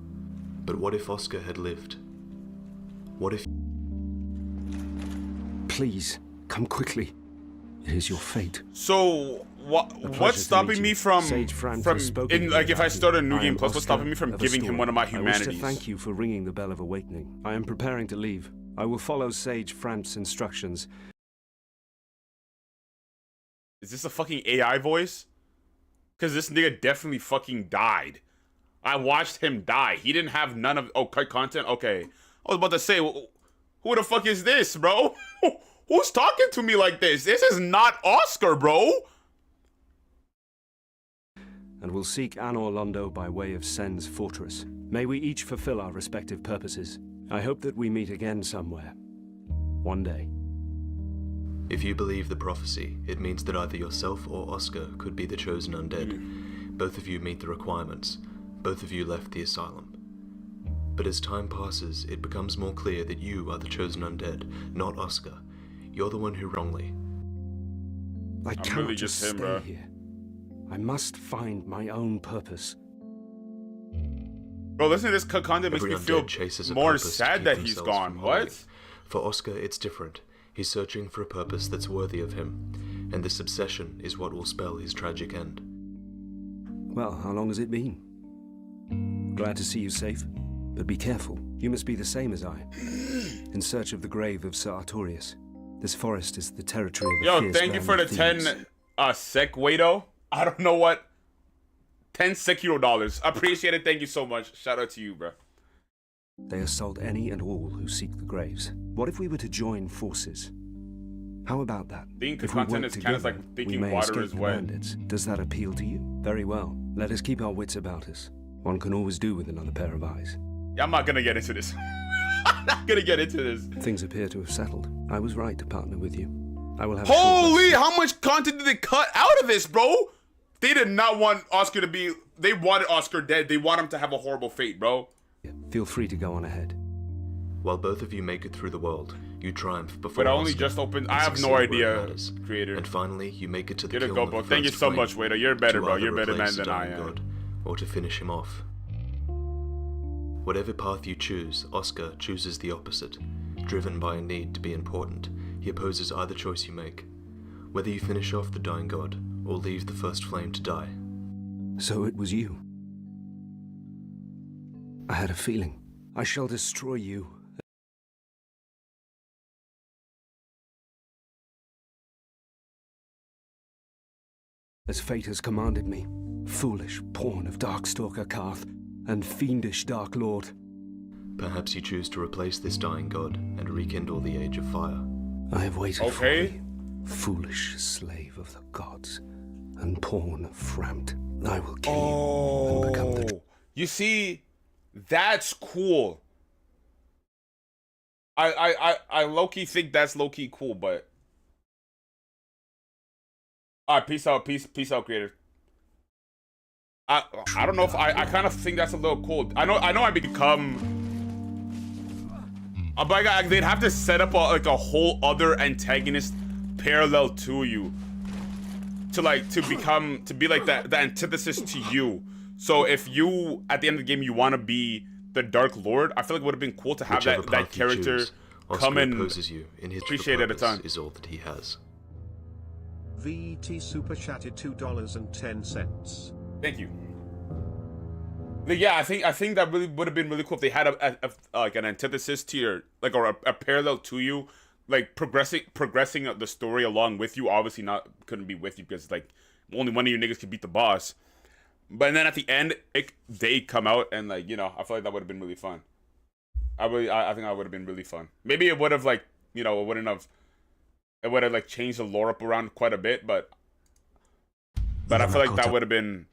But what if Oscar had lived? What if... Please, come quickly. It is your fate. So pleasure what's to stopping meet me you. from Sage Frank has spoken to me like if I about start a you. new I game am plus? What's Oscar stopping me from of giving him Astora. one of my I wish humanities? to thank you for ringing the bell of awakening. I am preparing to leave. I will follow Sage Frank's instructions. Is this a fucking AI voice? Because this nigga definitely fucking died. I watched him die. He didn't have none of... Oh, cut content? Okay. I was about to say, who the fuck is this, bro? Who's talking to me like this? This is not Oscar, bro. And will seek Anor Londo by way of Sen's fortress. May we each fulfill our respective purposes. I hope that we meet again somewhere. One day. If you believe the prophecy, it means that either yourself or Oscar could be the chosen undead. Both of you meet the requirements. Both of you left the asylum. But as time passes, it becomes more clear that you are the chosen undead, not Oscar. You're the one who wrongly. I cannot really just just him, stay bro. here. I must find my own purpose. Bro, listening to this cut content makes Every me feel undead chases a more purpose to sad keep that he's themselves gone. from What? holding. For Oscar, it's different. He's searching for a purpose that's worthy of him, and this obsession is what will spell his tragic end. Well, how long has it been? Glad to see you safe, but be careful. You must be the same as I, in search of the grave of Sir Artorias. This forest is the territory of the Yo, fierce thank you band for the of thieves. 10 sec Wado. I don't know what. 10 Sekiro dollars. Appreciate it. Thank you so much. Shout out to you, bro. They assault any and all who seek the graves. What if we were to join forces? How about that? Think the If we content work is kind of together, like thinking we may water escape is the wet. bandits. Does that appeal to you? Very well. Let us keep our wits about us. One can always do with another pair of eyes. I'm not gonna get into this. I'm not gonna get into this. Things appear to have settled. I was right to partner with you. I will have. Holy, how much content did they cut out of this, bro? They did not want Oscar to be. They wanted Oscar dead. They want him to have a horrible fate, bro. Feel free to go on ahead. While both of you make it through the world, you triumph before. But I only Oscar just opened. and I have succeed no where it idea, matters. creator. And finally, you make it to the Get a Kiln go, of bro. the Thank you first so flame much, Waiter. You're better, to bro. either You're better man replace the than I dying am. god, or to finish him off. Whatever path you choose, Oscar chooses the opposite. Driven by a need to be important, he opposes either choice you make. Whether you finish off the dying god, or leave the first flame to die. So it was you. I had a feeling. I shall destroy you. As fate has commanded me, foolish pawn of Darkstalker Karth, and fiendish Dark Lord. Perhaps you choose to replace this dying god and rekindle the Age of Fire. I have waited for Okay. thee, foolish slave of the gods, and pawn of Framt. I will kill you and become the... You see, that's cool. I low-key think that's low-key cool, but... Alright, peace out, peace out, creator. I don't know if I kind of think that's a little cool. I know I become... But they'd have to set up a whole other antagonist parallel to you. To be like the antithesis to you. So if you, at the end of the game, you want to be the Dark Lord, I feel like it would have been cool to have Whichever that path you character choose, come Oscar and opposes you in his appreciate it at a time. is all that he has. VT Super Chatted $2.10. Thank you. But yeah, I think that really would have been really cool if they had a like an antithesis to your or a parallel to you, like progressing the story along with you. Obviously, couldn't be with you because like only one of you niggas could beat the boss. But then at the end, they come out and I feel like that would have been really fun. I think that would have been really fun. Maybe it would have it would have changed the lore up around quite a bit, but I feel like that would have been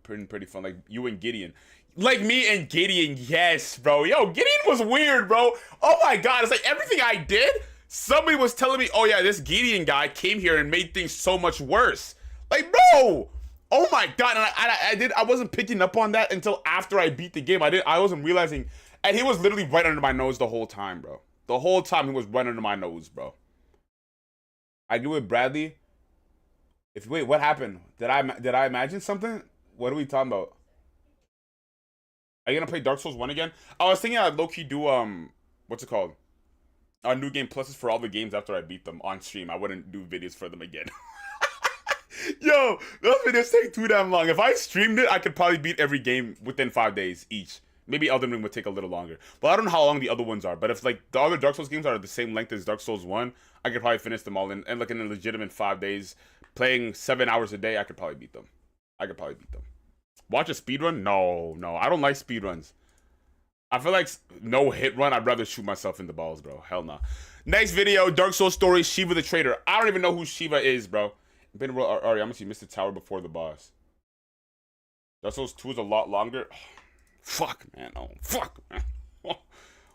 pretty fun. Like you and Gideon. Like me and Gideon, yes, bro. Yo, Gideon was weird, bro. Oh my god, it's like everything I did, somebody was telling me, oh yeah, this Gideon guy came here and made things so much worse. Like, bro, oh my god, and I wasn't picking up on that until after I beat the game. I wasn't realizing, and he was literally right under my nose the whole time, bro. The whole time he was right under my nose, bro. I agree with Bradley. Wait, what happened? Did I imagine something? What are we talking about? Are you gonna play Dark Souls 1 again? I was thinking I'd low-key do what's it called? New game pluses for all the games after I beat them on stream. I wouldn't do videos for them again. Yo, those videos take too damn long. If I streamed it, I could probably beat every game within 5 days each. Maybe Elden Ring would take a little longer. But I don't know how long the other ones are. But if the other Dark Souls games are the same length as Dark Souls 1, I could probably finish them all in a legitimate 5 days. Playing 7 hours a day, I could probably beat them. Watch a speedrun? No. I don't like speedruns. I feel like no hit run. I'd rather shoot myself in the balls, bro. Hell no. Next video, Dark Souls story, Shiva the Traitor. I don't even know who Shiva is, bro. Alright, I'm gonna see Mr. Tower before the boss. Dark Souls 2 is a lot longer. Fuck, man. Oh, fuck, man.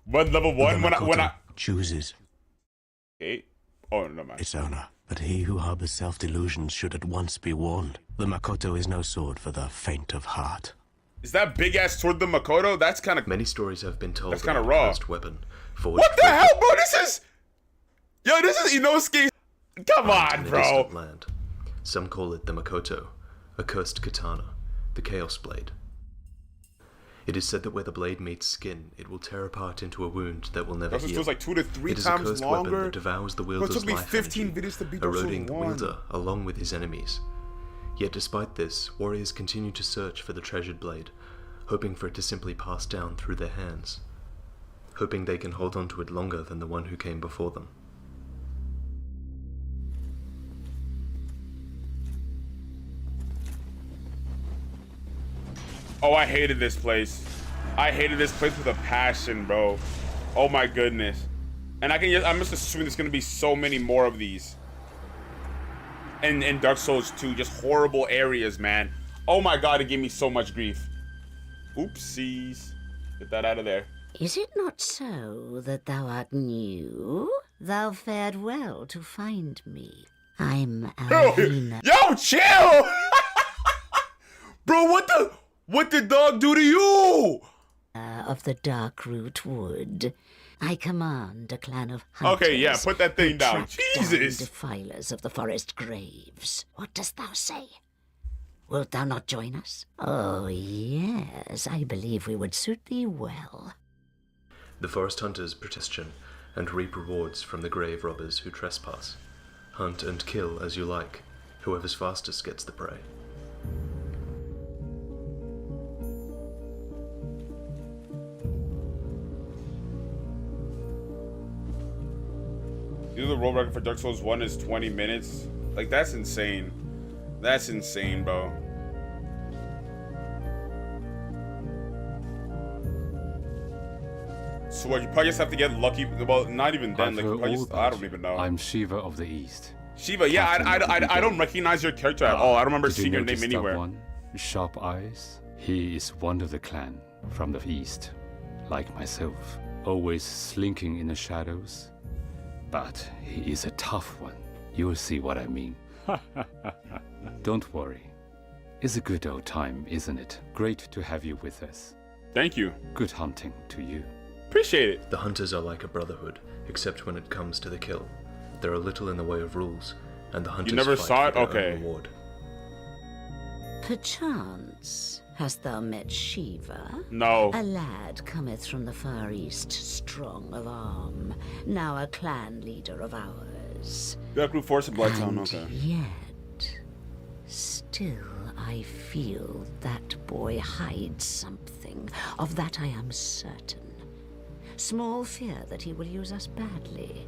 But level 1 when I chooses 8. Oh, no, man. its owner. But he who harbors self-delusions should at once be warned. The Makoto is no sword for the faint of heart. Is that big ass sword the Makoto? That's kind of... Many stories have been told that's kind of about the raw. cursed weapon. What the hell, bro? This is Inosuke. Come on, bro. Land. Some call it the Makoto, a cursed katana, the Chaos Blade. It is said that where the blade meets skin, it will tear apart into a wound that will never Dark Souls heal. 2 is like 2 to 3 it is times a cursed longer. weapon that devours the wielder's it took me life 15 energy, videos to beat Dark Souls eroding the 1. wielder along with his enemies. Yet despite this, warriors continue to search for the treasured blade, hoping for it to simply pass down through their hands, hoping they can hold on to it longer than the one who came before them. Oh, I hated this place. I hated this place with a passion, bro. Oh my goodness. And I'm just assuming there's gonna be so many more of these. And Dark Souls 2, just horrible areas, man. Oh my god, it gave me so much grief. Oopsies. Get that out of there. Is it not so that thou art new? Thou fared well to find me. I'm Alvina. Yo, chill! Bro, what did dog do to you? Of the Darkroot Wood. I command a clan of hunters. Okay, yeah, put that thing who down. track Jesus! Down defilers of the forest graves. What dost thou say? Wilt thou not join us? Oh, yes, I believe we would suit thee well. The forest hunters petition and reap rewards from the grave robbers who trespass. Hunt and kill as you like. Whoever's fastest gets the prey. You know the world record for Dark Souls 1 is 20 minutes? Like, that's insane. That's insane, bro. So what, you probably just have to get lucky. Well, not even then. Like, you probably just, I don't even know. I'm Shiva of the East. Shiva, yeah, I don't recognize your character at all. I don't remember seeing your name anywhere. One? Sharp Eyes? He is one of the clan from the East, like myself. Always slinking in the shadows. But he is a tough one. You'll see what I mean. Don't worry. It's a good old time, isn't it? Great to have you with us. Thank you. Good hunting to you. Appreciate it. The hunters are like a brotherhood, except when it comes to the kill. There are little in the way of rules, and the hunters You never fight saw it? for their Okay. own reward. Perchance, hast thou met Shiva? No. A lad cometh from the far east, strong of arm, now a clan leader of ours. Darkroot Force of Bloodtown, And okay. yet, still I feel that boy hides something. Of that I am certain. Small fear that he will use us badly.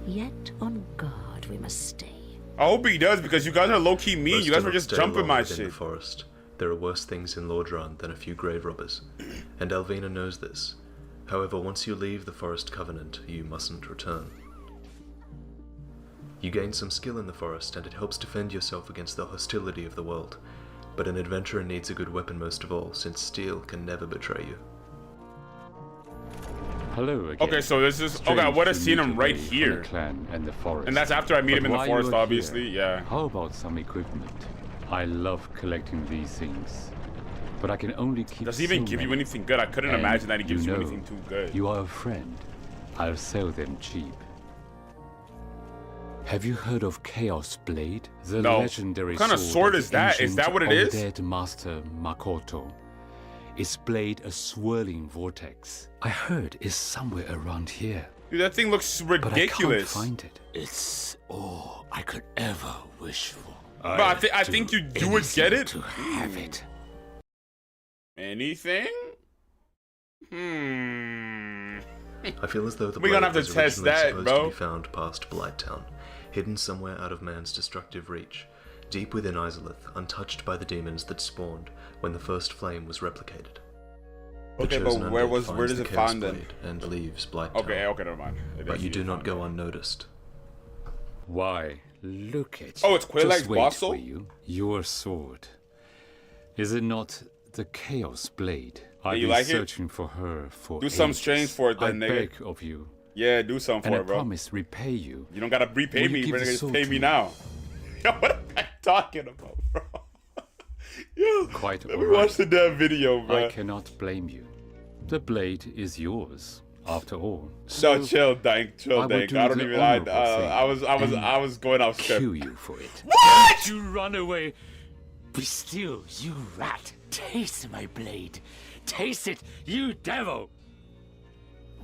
Yet on guard we must stay. I hope he does, because you guys are low-key mean. Most You guys do were not just stay jumping long my within shit. the forest. There are worse things in Lordran than a few grave robbers, and Alvina knows this. However, once you leave the Forest Covenant, you mustn't return. You gain some skill in the forest, and it helps defend yourself against the hostility of the world. But an adventurer needs a good weapon most of all, since steel can never betray you. Hello again. Okay, so this is... Okay, I would have seen him right here. Clan and the forest. And that's after I meet him in the while forest, you're obviously, here, yeah. How about some equipment? I love collecting these things, but I can only keep. Does he even so give you many. anything good? I couldn't And imagine that he gives you know, anything too good. You are a friend. I'll sell them cheap. Have you heard of Chaos Blade? The No. legendary What kind of sword of is that? Is that what it is? Undead Master Makoto. Its blade a swirling vortex. I heard it's somewhere around here. Dude, that thing looks But I can't ridiculous. find it. It's all I could ever wish for. But I think you would get it. To have it. Anything? I feel as though the We're gonna blade have to was test originally that, supposed bro. to be found past Blighttown, hidden somewhere out of man's destructive reach, deep within Izalith, untouched by the demons that spawned when the first flame was replicated. The Okay, but chosen where undead does finds it the Chaos find then? Blade and leaves Blighttown. Okay, never mind. But you do not go unnoticed. Why, look at Oh, it's Quaylag's Just wait, boss soul? will you? Your sword. Is it not the Chaos Blade? I've you been like it? searching for her for Do some ages. strange for it then, I nigga. beg of you. Yeah, do something And for I it, bro. promise repay you. You don't gotta repay Will you me, give bro. the Just sword pay to me me? now. Yo, what am I talking about, bro? Yo, Quite let me alright. watch the damn video, bro. I cannot blame you. The blade is yours, after all. No, chill, Dank. Chill, I will Dank. do I don't the even. honorable thing I was going off script. Kill you for it. What? You run away. Be still, you rat. Taste my blade. Taste it, you devil.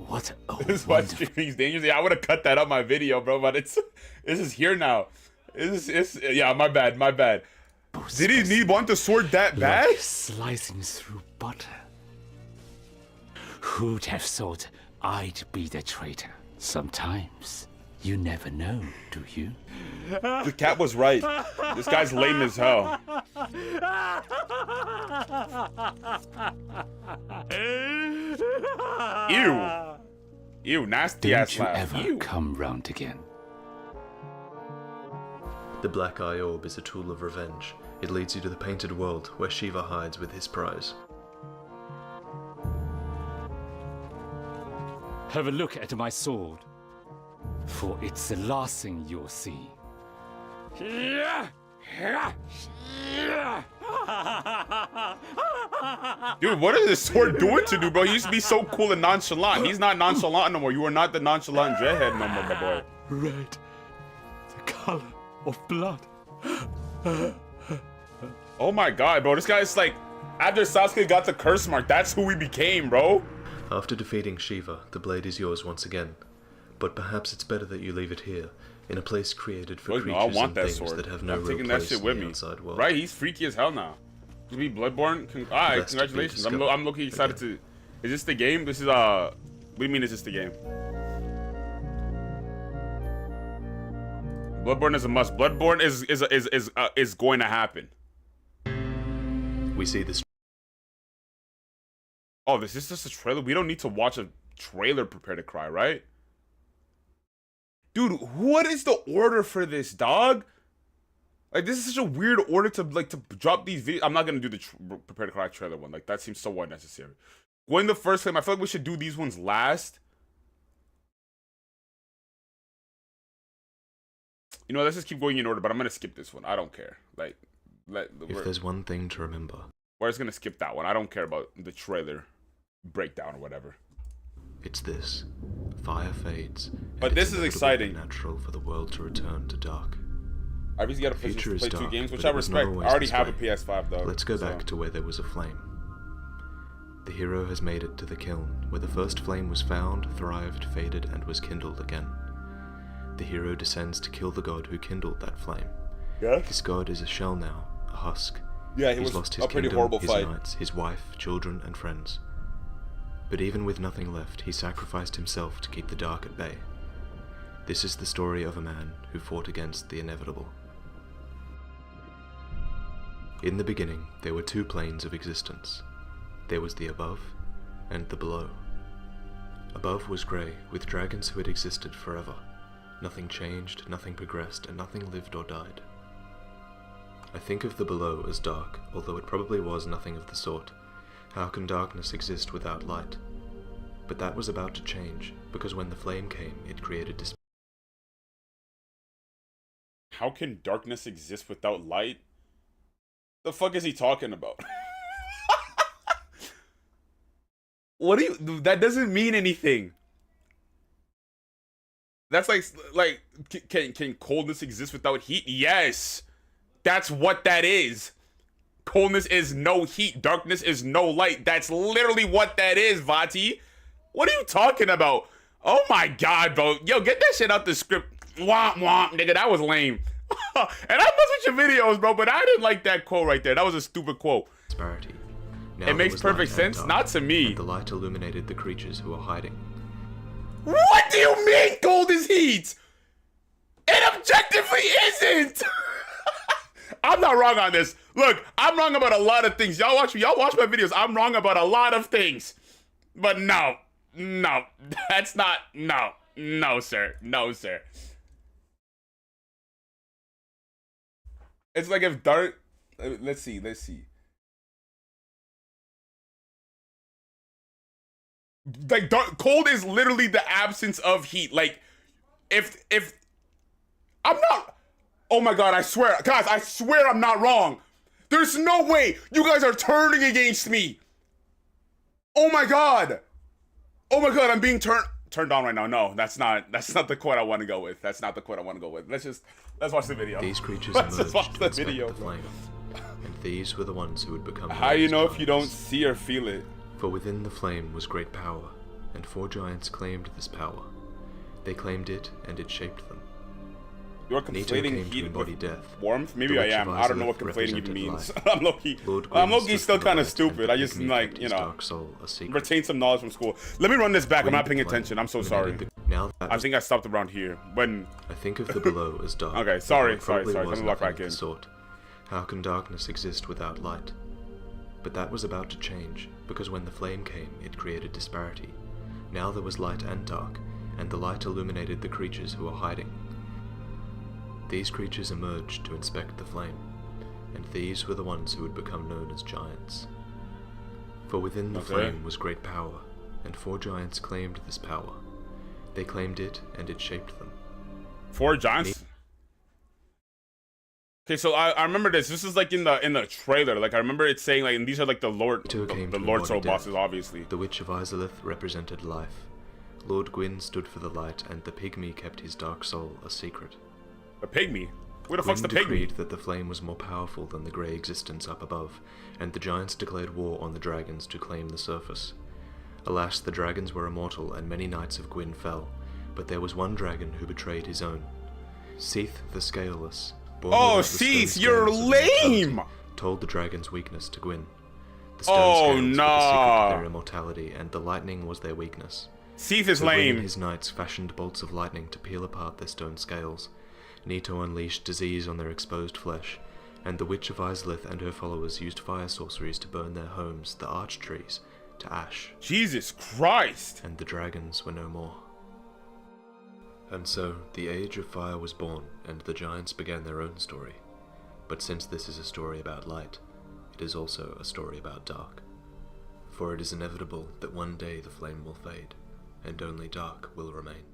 What a This is why wonderful... streaming's dangerous. Yeah, I would have cut that up my video, bro. But this is here now. Yeah, my bad. Did he want the sword that bad? Like slicing through butter. Who'd have thought I'd be the traitor? Sometimes you never know, do you? The cat was right. This guy's lame as hell. Ew, nasty Don't ass you laugh. ever Ew. come round again. The Black Eye Orb is a tool of revenge. It leads you to the painted world where Shiva hides with his prize. Have a look at my sword, for it's the last thing you'll see. Dude, what is this sword doing to you, bro? He used to be so cool and nonchalant. He's not nonchalant no more. You are not the nonchalant dreadhead no more, my boy. Red, the color of blood. Oh my god, bro. This guy's like, after Sasuke got the curse mark, that's who we became, bro. After defeating Shiva, the blade is yours once again. But perhaps it's better that you leave it here, in a place created for creatures and things that have no real place in the outside world. Right, he's freaky as hell now. To be Bloodborne, alright, congratulations. I'm looking excited to. Is this the game? This is what do you mean? Is this the game? Bloodborne is a must. Bloodborne is going to happen. We see this. Oh, this is just a trailer. We don't need to watch a trailer. Prepare to cry, right? Dude, what is the order for this, dog? Like, this is such a weird order to drop these videos. I'm not gonna do the Prepare to Cry trailer one. Like, that seems so unnecessary. Going the first claim, I feel like we should do these ones last. You know, let's just keep going in order, but I'm gonna skip this one. I don't care. Like, if there's one thing to remember, we're just gonna skip that one. I don't care about the trailer breakdown or whatever. It's this. Fire fades. But this is exciting. Natural for the world to return to dark. I obviously got to play 2 games, which I respect. I already have a PS5 though. Let's go back to where there was a flame. The hero has made it to the Kiln, where the first flame was found, thrived, faded, and was kindled again. The hero descends to kill the god who kindled that flame. Yeah. This god is a shell now, a husk. Yeah, He's lost his kingdom, his knights, his wife, children, and friends. But even with nothing left, he sacrificed himself to keep the dark at bay. This is the story of a man who fought against the inevitable. In the beginning, there were 2 planes of existence. There was the above and the below. Above was grey, with dragons who had existed forever. Nothing changed, nothing progressed, and nothing lived or died. I think of the below as dark, although it probably was nothing of the sort. How can darkness exist without light? But that was about to change, because when the flame came, it created despair. How can darkness exist without light? The fuck is he talking about? What do you? That doesn't mean anything. That's like can coldness exist without heat? Yes, that's what that is. Coldness is no heat. Darkness is no light. That's literally what that is, Vati. What are you talking about? Oh my god, bro. Yo, get that shit out the script. Womp womp, nigga. That was lame. And I mess with your videos, bro, but I didn't like that quote right there. That was a stupid quote. Disparity. Now it makes perfect sense. Dark, not to me. And the light illuminated the creatures who were hiding. What do you mean cold is heat? It objectively isn't. I'm not wrong on this. Look, I'm wrong about a lot of things. Y'all watch my videos. I'm wrong about a lot of things. But no, that's not, no, sir. It's like if dark, let's see. Like cold is literally the absence of heat. Like if I'm not, oh my god, I swear, guys, I swear I'm not wrong. There's no way you guys are turning against me. Oh my god, I'm being turned on right now. No, that's not the quote I want to go with. That's not the quote I want to go with. Let's watch the video. These creatures let's emerged just watch the to video. the flame, and these were the ones who would become. How you know if you don't see or feel it? For within the flame was great power, and 4 giants claimed this power. They claimed it, and it shaped them. You're conflating heat with warmth? Maybe I am. I don't know what conflating even means. I'm low-key still kind of stupid. I just, like, you know, retain some knowledge from school. Let me run this back. I'm not paying attention. I'm so sorry. I think I stopped around here. When I think of the below as dark. Okay, sorry. Let me lock back in. How can darkness exist without light? But that was about to change, because when the flame came, it created disparity. Now there was light and dark, and the light illuminated the creatures who were hiding. These creatures emerged to inspect the flame, and these were the ones who would become known as giants. For within the flame was great power, and 4 giants claimed this power. They claimed it, and it shaped them. 4 giants? Okay, so I remember this. This is like in the trailer. Like I remember it saying like, and these are like the Lord Soul bosses, obviously. The Witch of Izalith represented life. Lord Gwyn stood for the light, and the pygmy kept his dark soul a secret. The pygmy? Where the fuck's the pygmy? Decreed that the flame was more powerful than the grey existence up above, and the giants declared war on the dragons to claim the surface. Alas, the dragons were immortal, and many knights of Gwyn fell, but there was one dragon who betrayed his own. Sif the Scaleless. Oh, Sif, you're lame! Told the dragon's weakness to Gwyn. The oh, no! No. The secret of their immortality, and the lightning was their weakness. Sif is so lame. Gwyn and his knights fashioned bolts of lightning to peel apart their stone scales. Nito unleashed disease on their exposed flesh, and the Witch of Izalith and her followers used fire sorceries to burn their homes, the arch trees, to ash. Jesus Christ! And the dragons were no more. And so, the Age of Fire was born, and the giants began their own story. But since this is a story about light, it is also a story about dark. For it is inevitable that one day the flame will fade, and only dark will remain.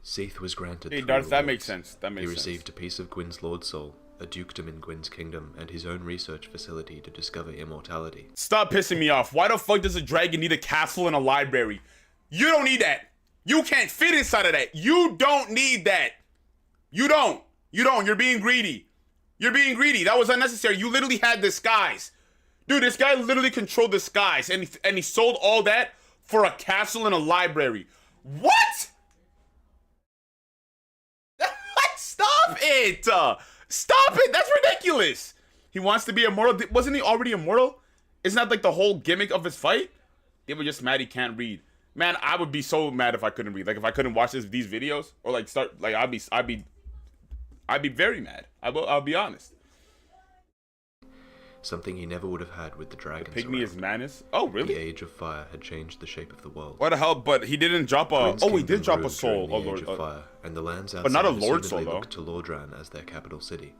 Sif was granted Hey, 3 Darth, that rewards. makes sense. That makes sense. He received a piece of Gwyn's Lord Soul, a dukedom in Gwyn's kingdom, and his own research facility to discover immortality. Stop pissing me off. Why the fuck does a dragon need a castle and a library? You don't need that. You can't fit inside of that. You don't need that. You don't. You don't. You're being greedy. You're being greedy. That was unnecessary. You literally had the skies. Dude, this guy literally controlled the skies, and he sold all that for a castle and a library. What? Stop it! Stop it! That's ridiculous! He wants to be immortal. Wasn't he already immortal? Isn't that like the whole gimmick of his fight? They were just mad he can't read. Man, I would be so mad if I couldn't read. Like if I couldn't watch these videos or like start like I'd be very mad. I'll be honest. Something he never would have had with the dragons. The pygmy is madness. Oh really? The Age of Fire had changed the shape of the world. What the hell? But he didn't drop a. Gwyn's Oh, he did kingdom drop a grew soul. during Oh the Lord. Age of Fire, and the lands outside But not a Lord soul though. looked to Lordran as their capital city.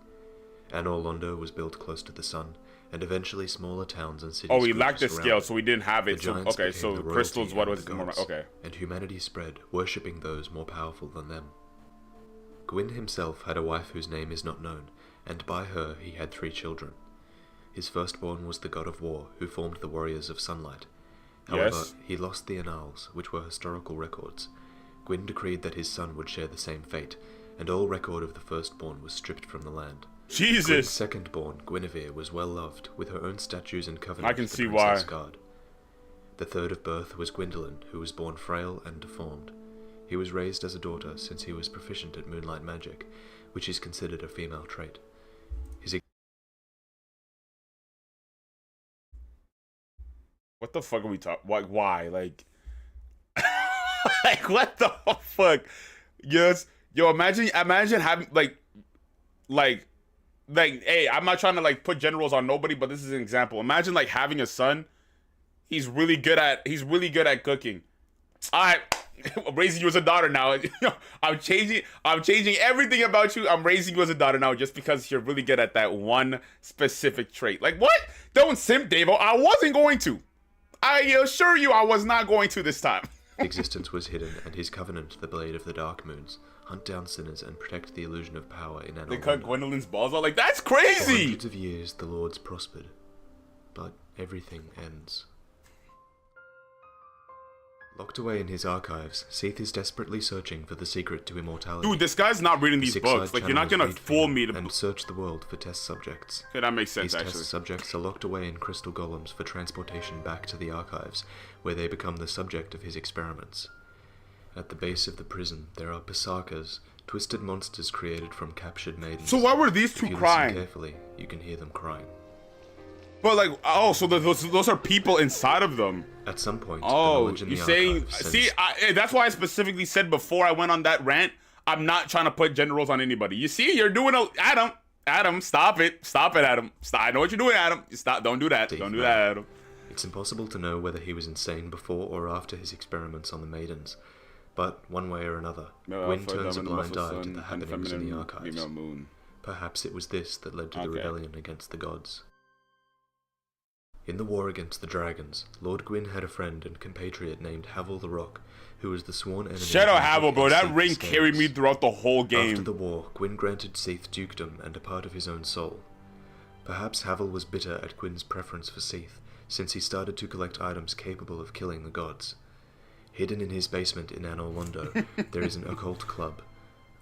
Anor Londo was built close to the sun, and eventually smaller towns and cities. Oh, he lacked the scale, so we didn't have it. The So, giants okay, became so the crystals. royalty What and was the more? gods, Okay. And humanity spread, worshipping those more powerful than them. Gwyn himself had a wife whose name is not known, and by her he had 3 children. His firstborn was the god of war, who formed the warriors of sunlight. However, Yes. he lost the annals, which were historical records. Gwyn decreed that his son would share the same fate, and all record of the firstborn was stripped from the land. Jesus! Gwyn's secondborn, Guinevere, was well loved, with her own statues and covenants. I can the see princess why. Guard. The third of birth was Gwyndolin, who was born frail and deformed. He was raised as a daughter since he was proficient at moonlight magic, which is considered a female trait. What the fuck are we talking? Like, why? Like, like what the fuck? Yes, yo, imagine having like, hey, I'm not trying to like put generals on nobody, but this is an example. Imagine like having a son. He's really good at cooking. All right, I'm raising you as a daughter now. I'm changing everything about you. I'm raising you as a daughter now just because you're really good at that one specific trait. Like what? Don't simp, Davo. I wasn't going to. I assure you I was not going to this time. Existence was hidden, and his covenant, the Blade of the Dark Moons, hunt down sinners and protect the illusion of power in Anor. They cut Gwendolyn's balls out. Like, that's For crazy! hundreds of years, the Lords prospered. But everything ends. Locked away in his archives, Sif is desperately searching for the secret to immortality. Dude, this guy's not reading these books. Like, you're not gonna fool me to... And search the world for test subjects. Okay, that makes sense, These actually. test subjects are locked away in crystal golems for transportation back to the archives, where they become the subject of his experiments. At the base of the prison, there are Pisarkas, twisted monsters created from captured maidens. So why were these two if you crying? Listen carefully, you can hear them crying. But like, oh, so those are people inside of them. At some point, oh, you're saying, see, that's why I specifically said before I went on that rant, I'm not trying to put generals on anybody. You see, you're doing Adam, stop it, Adam. Stop. I know what you're doing, Adam. Stop, don't do that, don't do that, Adam. It's impossible to know whether he was insane before or after his experiments on the maidens, but one way or another, Gwyn turns a blind eye to the happenings in the archives. Perhaps it was this that led to the rebellion against the gods. In the war against the dragons, Lord Gwyn had a friend and compatriot named Havel the Rock, who was the sworn enemy. Shout out Havel, bro. That ring carried me throughout the whole game. After the war, Gwyn granted Sif dukedom and a part of his own soul. Perhaps Havel was bitter at Gwyn's preference for Sif, since he started to collect items capable of killing the gods. Hidden in his basement in Anor Londo, there is an occult club.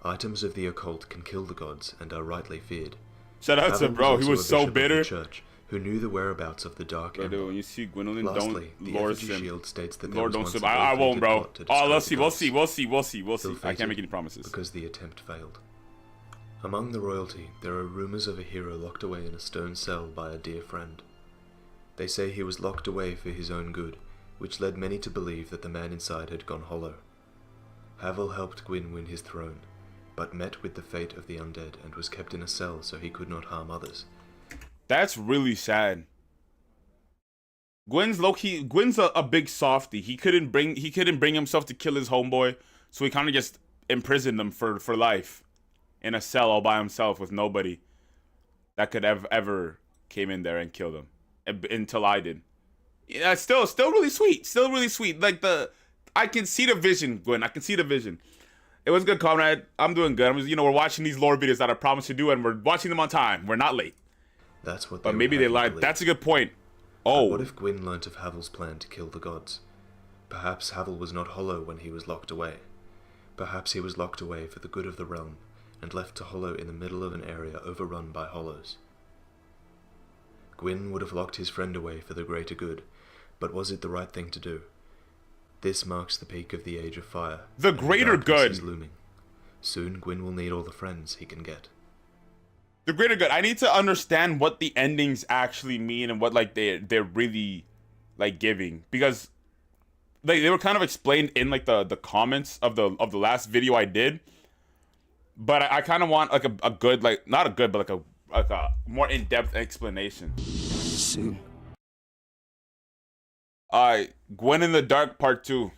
Items of the occult can kill the gods and are rightly feared. Shout out to bro, he was so bitter. Church, who knew the whereabouts of the Dark Emperor. When you see Gwendolyn, Lastly, don't the Lord effigy shield states that Lord there don't was sim. once a I won't, bro. plot to Oh, destroy let's see, the we'll gods. see. I can't make any promises. Because the attempt failed. Among the royalty, there are rumors of a hero locked away in a stone cell by a dear friend. They say he was locked away for his own good, which led many to believe that the man inside had gone hollow. Havel helped Gwyn win his throne, but met with the fate of the undead and was kept in a cell so he could not harm others. That's really sad. Gwyn's low-key. Gwyn's a big softy. He couldn't bring himself to kill his homeboy, so he kind of just imprisoned him for life in a cell all by himself with nobody that could ever came in there and killed him until I did. Yeah, still really sweet. Still really sweet. Like I can see the vision, Gwyn. I can see the vision. It was good, comrade. I'm doing good. We're watching these lore videos that I promised to do, and we're watching them on time. We're not late. That's what. But maybe they lied. That's a good point. Oh. But what if Gwyn learnt of Havel's plan to kill the gods? Perhaps Havel was not hollow when he was locked away. Perhaps he was locked away for the good of the realm, and left to hollow in the middle of an area overrun by hollows. Gwyn would have locked his friend away for the greater good, but was it the right thing to do? This marks the peak of the Age of Fire. The greater good is looming. Soon Gwyn will need all the friends he can get. The greater good. I need to understand what the endings actually mean and what they're really giving, because they were kind of explained in the comments of the last video I did, but I kind of want a good not a good but a more in-depth explanation. Soon. Gwyn in the Dark Part 2.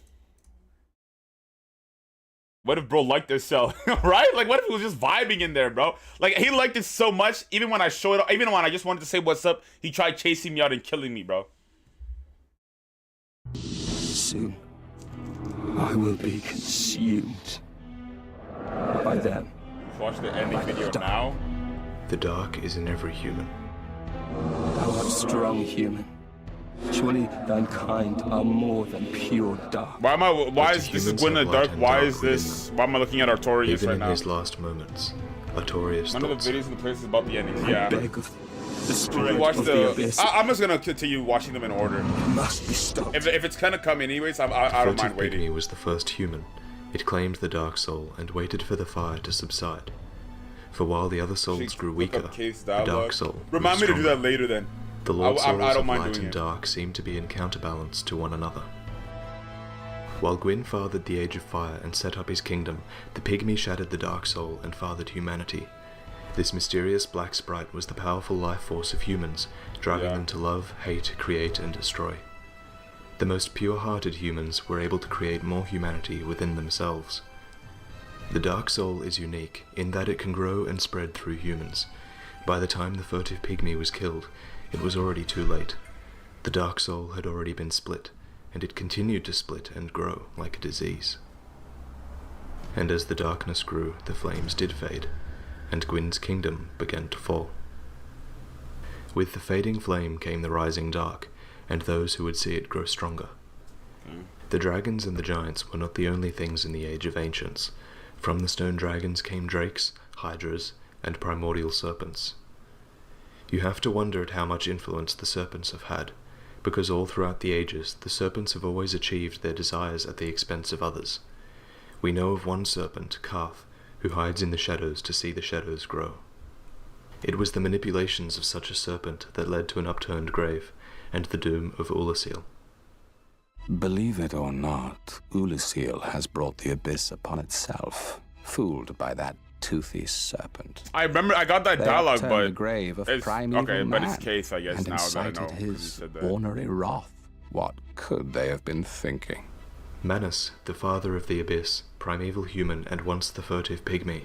What if bro liked this cell, right? What if he was just vibing in there, bro? He liked it so much, even when I showed up, even when I just wanted to say what's up, he tried chasing me out and killing me, bro. Soon, I will be consumed by them. Watch the ending video now. The dark is in every human. Thou art strong, human. Surely thine kind are more than pure dark. Why is this Gwyn in the Dark? Why am I looking at Artorias right now? Even in his last moments, Artorias None of the videos in the places about the endings. Yeah. I beg of the spirit watch of the abyss. I'm just gonna continue watching them in order. Must be stopped. If it's gonna come anyways, I don't mind waiting. Pygmy was the first human. It claimed the dark soul and waited for the fire to subside. For while the other souls grew weaker, the dark soul grew Remind me to do stronger. that later then. The Lord Souls I don't of mind light doing and it. dark seemed to be in counterbalance to one another. While Gwyn fathered the Age of Fire and set up his kingdom, the Pygmy shattered the dark soul and fathered humanity. This mysterious black sprite was the powerful life force of humans, driving them to love, hate, create, and destroy. The most pure-hearted humans were able to create more humanity within themselves. The dark soul is unique in that it can grow and spread through humans. By the time the furtive Pygmy was killed, it was already too late. The dark soul had already been split, and it continued to split and grow like a disease. And as the darkness grew, the flames did fade, and Gwyn's kingdom began to fall. With the fading flame came the rising dark, and those who would see it grow stronger. The dragons and the giants were not the only things in the Age of Ancients. From the stone dragons came drakes, hydras, and primordial serpents. You have to wonder at how much influence the serpents have had, because all throughout the ages, the serpents have always achieved their desires at the expense of others. We know of one serpent, Karth, who hides in the shadows to see the shadows grow. It was the manipulations of such a serpent that led to an upturned grave, and the doom of Ulasil. Believe it or not, Ulasil has brought the abyss upon itself, fooled by that toothy serpent. I remember I got that dialogue, but the grave of it's primeval okay. man, But it's case, I guess and now that I incited know. his ornery wrath. What could they have been thinking? Manus, the father of the abyss, primeval human and once the furtive Pygmy,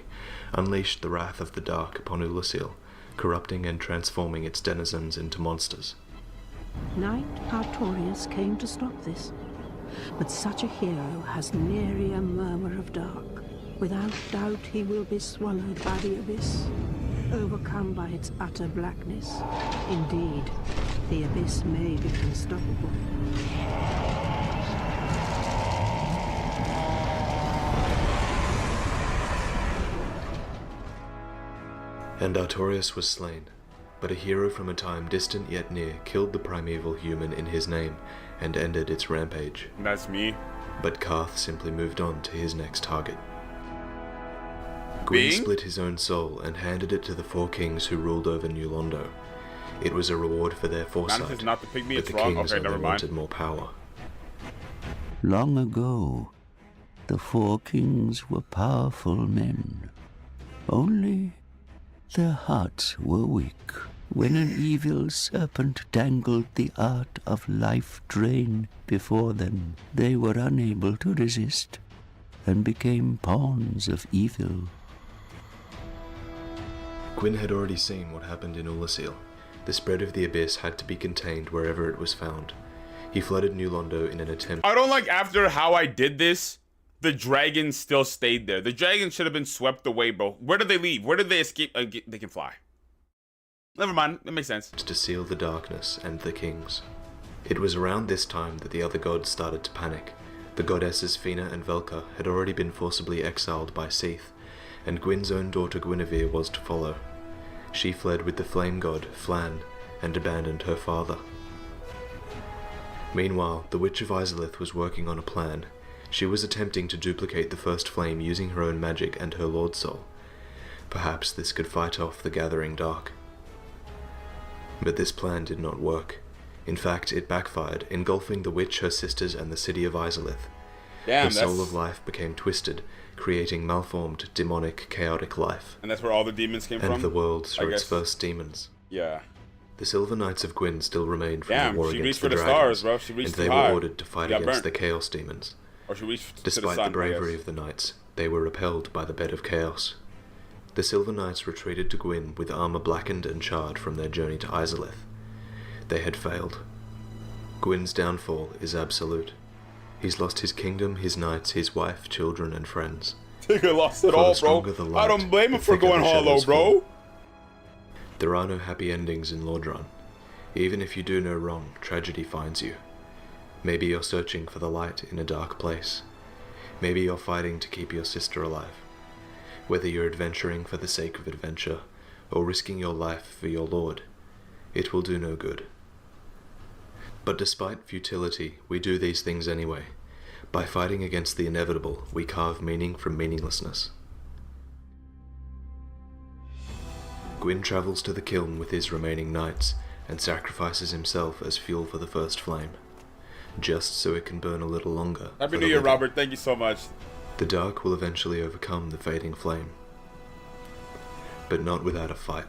unleashed the wrath of the dark upon Ulasil, corrupting and transforming its denizens into monsters. Knight Artorias came to stop this. But such a hero has nary a murmur of dark. Without doubt he will be swallowed by the abyss, overcome by its utter blackness. Indeed, the abyss may be unstoppable. And Artorias was slain, but a hero from a time distant yet near killed the primeval human in his name and ended its rampage. That's me. But Karth simply moved on to his next target. Gwyn split his own soul and handed it to the four kings who ruled over New Londo. It was a reward for their foresight, not the pygmy, but it's the wrong. kings Okay, never only mind. wanted more power. Long ago, the four kings were powerful men. Only their hearts were weak. When an evil serpent dangled the art of life drain before them, they were unable to resist and became pawns of evil. Gwyn had already seen what happened in Ulasil. The spread of the abyss had to be contained wherever it was found. He flooded New Londo in an attempt. I don't like after how I did this, the dragons still stayed there. The dragons should have been swept away, bro. Where did they leave? Where did they escape? They can fly. Never mind, that makes sense. To seal the darkness and the kings. It was around this time that the other gods started to panic. The goddesses Fina and Velka had already been forcibly exiled by Sif, and Gwyn's own daughter Guinevere was to follow. She fled with the flame god, Flan, and abandoned her father. Meanwhile, the Witch of Izalith was working on a plan. She was attempting to duplicate the first flame using her own magic and her Lord Soul. Perhaps this could fight off the gathering dark. But this plan did not work. In fact, it backfired, engulfing the witch, her sisters, and the city of Izalith. Damn, the soul of life became twisted, creating malformed, demonic, chaotic life. And that's where all the demons came from? And the world saw its first demons. Yeah. The Silver Knights of Gwyn still remained from the war she against reached the for the dragons, stars, bro. She reached and they too were high. ordered to fight Got against burnt. the Chaos Demons. Or she reached to Despite the sun, the bravery I guess. of the knights, they were repelled by the bed of chaos. The Silver Knights retreated to Gwyn with armor blackened and charred from their journey to Izalith. They had failed. Gwyn's downfall is absolute. He's lost his kingdom, his knights, his wife, children, and friends. Nigga lost it For the all, bro. stronger the I light, don't blame him the for thicker going the hollow, shadows bro. fall. There are no happy endings in Lordran. Even if you do no wrong, tragedy finds you. Maybe you're searching for the light in a dark place. Maybe you're fighting to keep your sister alive. Whether you're adventuring for the sake of adventure, or risking your life for your lord, it will do no good. But despite futility, we do these things anyway. By fighting against the inevitable, we carve meaning from meaninglessness. Gwyn travels to the Kiln with his remaining knights, and sacrifices himself as fuel for the first flame, just so it can burn a little longer. Happy New Year, Robert. Thank you so much. The dark will eventually overcome the fading flame, but not without a fight.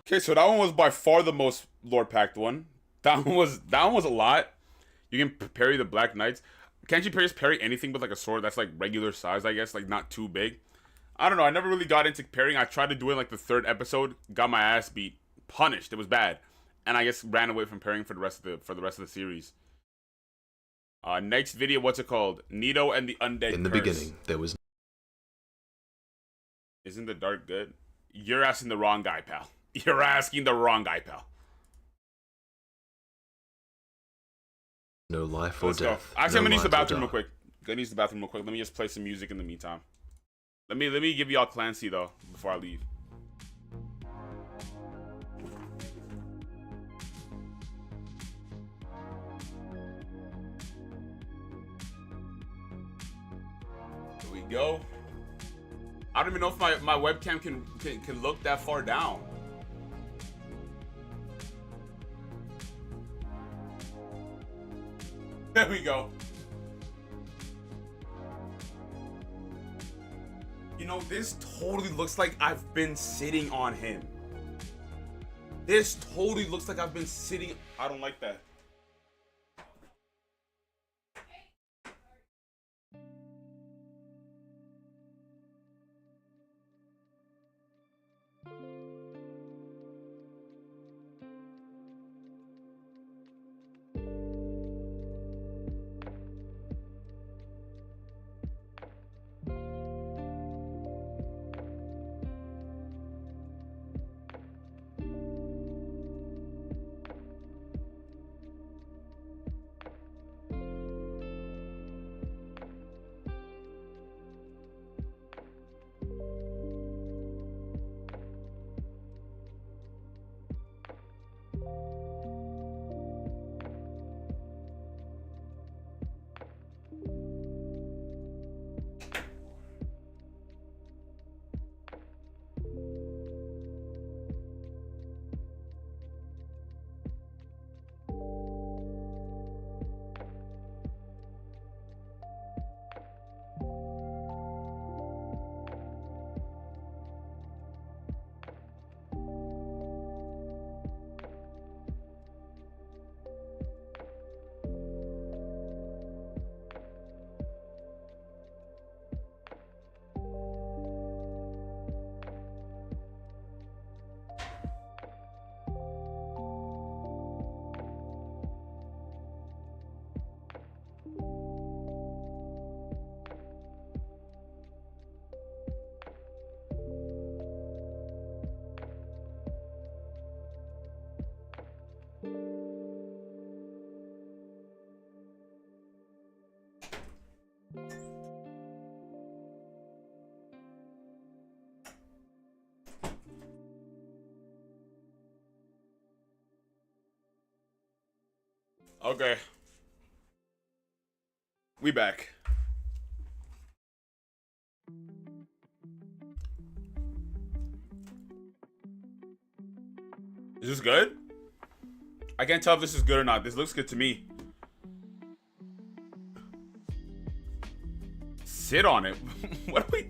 Okay, so that one was by far the most lore-packed one. That one was a lot. You can parry the Black Knights. Can't you parry anything with like a sword that's like regular size, I guess, like not too big? I don't know. I never really got into parrying. I tried to do it like the 3rd episode, got my ass beat, punished. It was bad, and I guess ran away from parrying for the rest of the series. Next video, what's it called? Nito and the Undead In the Curse. beginning, there was Isn't the dark good? You're asking the wrong guy, pal. You're asking the wrong guy, pal. no life or Let's go. death. Actually, no I'm gonna use the light or bathroom real dark. quick. Gonna use the bathroom real quick. Let me just play some music in the meantime. Let me give y'all Clancy though before I leave. Here we go. I don't even know if my webcam can look that far down. There we go. You know, this totally looks like I've been sitting on him. This totally looks like I've been sitting. I don't like that. Okay. We back. Is this good? I can't tell if this is good or not. This looks good to me. Sit on it. What are we...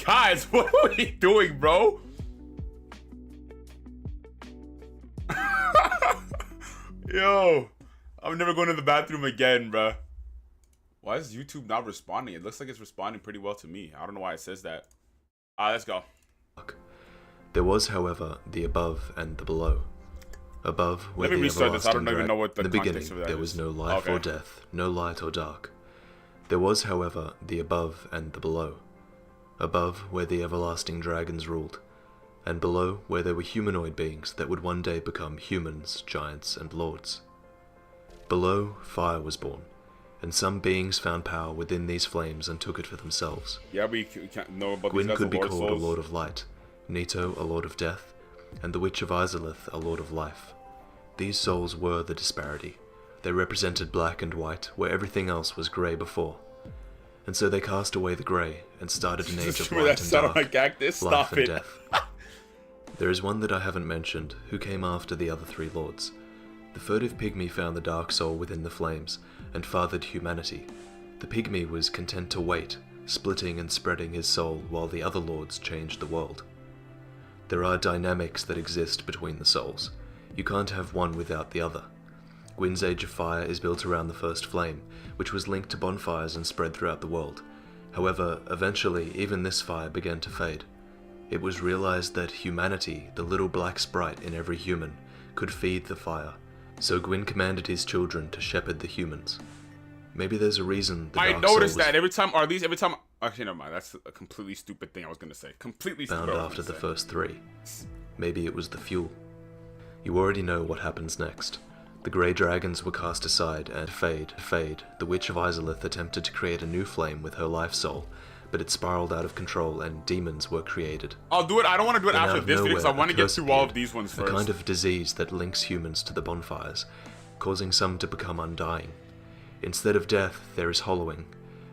Guys, what are we doing, bro? Yo. I'm never going to the bathroom again, bruh. Why is YouTube not responding? It looks like it's responding pretty well to me. I don't know why it says that. Let's go. There was, however, the above and the below. Above, where Let me the restart this. I don't everlasting even know what the in the context beginning, of that there was is. no life Okay. or death, no light or dark. There was, however, the above and the below. Above, where the everlasting dragons ruled, and below, where there were humanoid beings that would one day become humans, giants, and lords. Below, fire was born, and some beings found power within these flames and took it for themselves. Yeah, we can't know about Gwyn these guys. could be Lord called Souls. a Lord of Light, Nito a Lord of Death, and the Witch of Izalith a Lord of Life. These souls were the disparity. They represented black and white, where everything else was grey before. And so they cast away the grey, and started an age of Remember light that and sound dark, like cactus? life Stop and it. death. There is one that I haven't mentioned, who came after the other three lords. The furtive pygmy found the dark soul within the flames, and fathered humanity. The pygmy was content to wait, splitting and spreading his soul while the other lords changed the world. There are dynamics that exist between the souls. You can't have one without the other. Gwyn's Age of Fire is built around the first flame, which was linked to bonfires and spread throughout the world. However, eventually even this fire began to fade. It was realized that humanity, the little black sprite in every human, could feed the fire, so Gwyn commanded his children to shepherd the humans. Maybe there's a reason the I dark soul noticed was that every time actually never mind, that's a completely stupid thing I was gonna say. Completely stupid. found I was after the gonna say. first three. Maybe it was the fuel. You already know what happens next. The grey dragons were cast aside, and fade. The Witch of Izalith attempted to create a new flame with her life soul, but it spiraled out of control and demons were created. I'll do it. I don't want to do it Then after out of this video because I nowhere, want to a get curse through all of appeared, these ones a first. kind of disease that links humans to the bonfires, causing some to become undying. Instead of death, there is hollowing,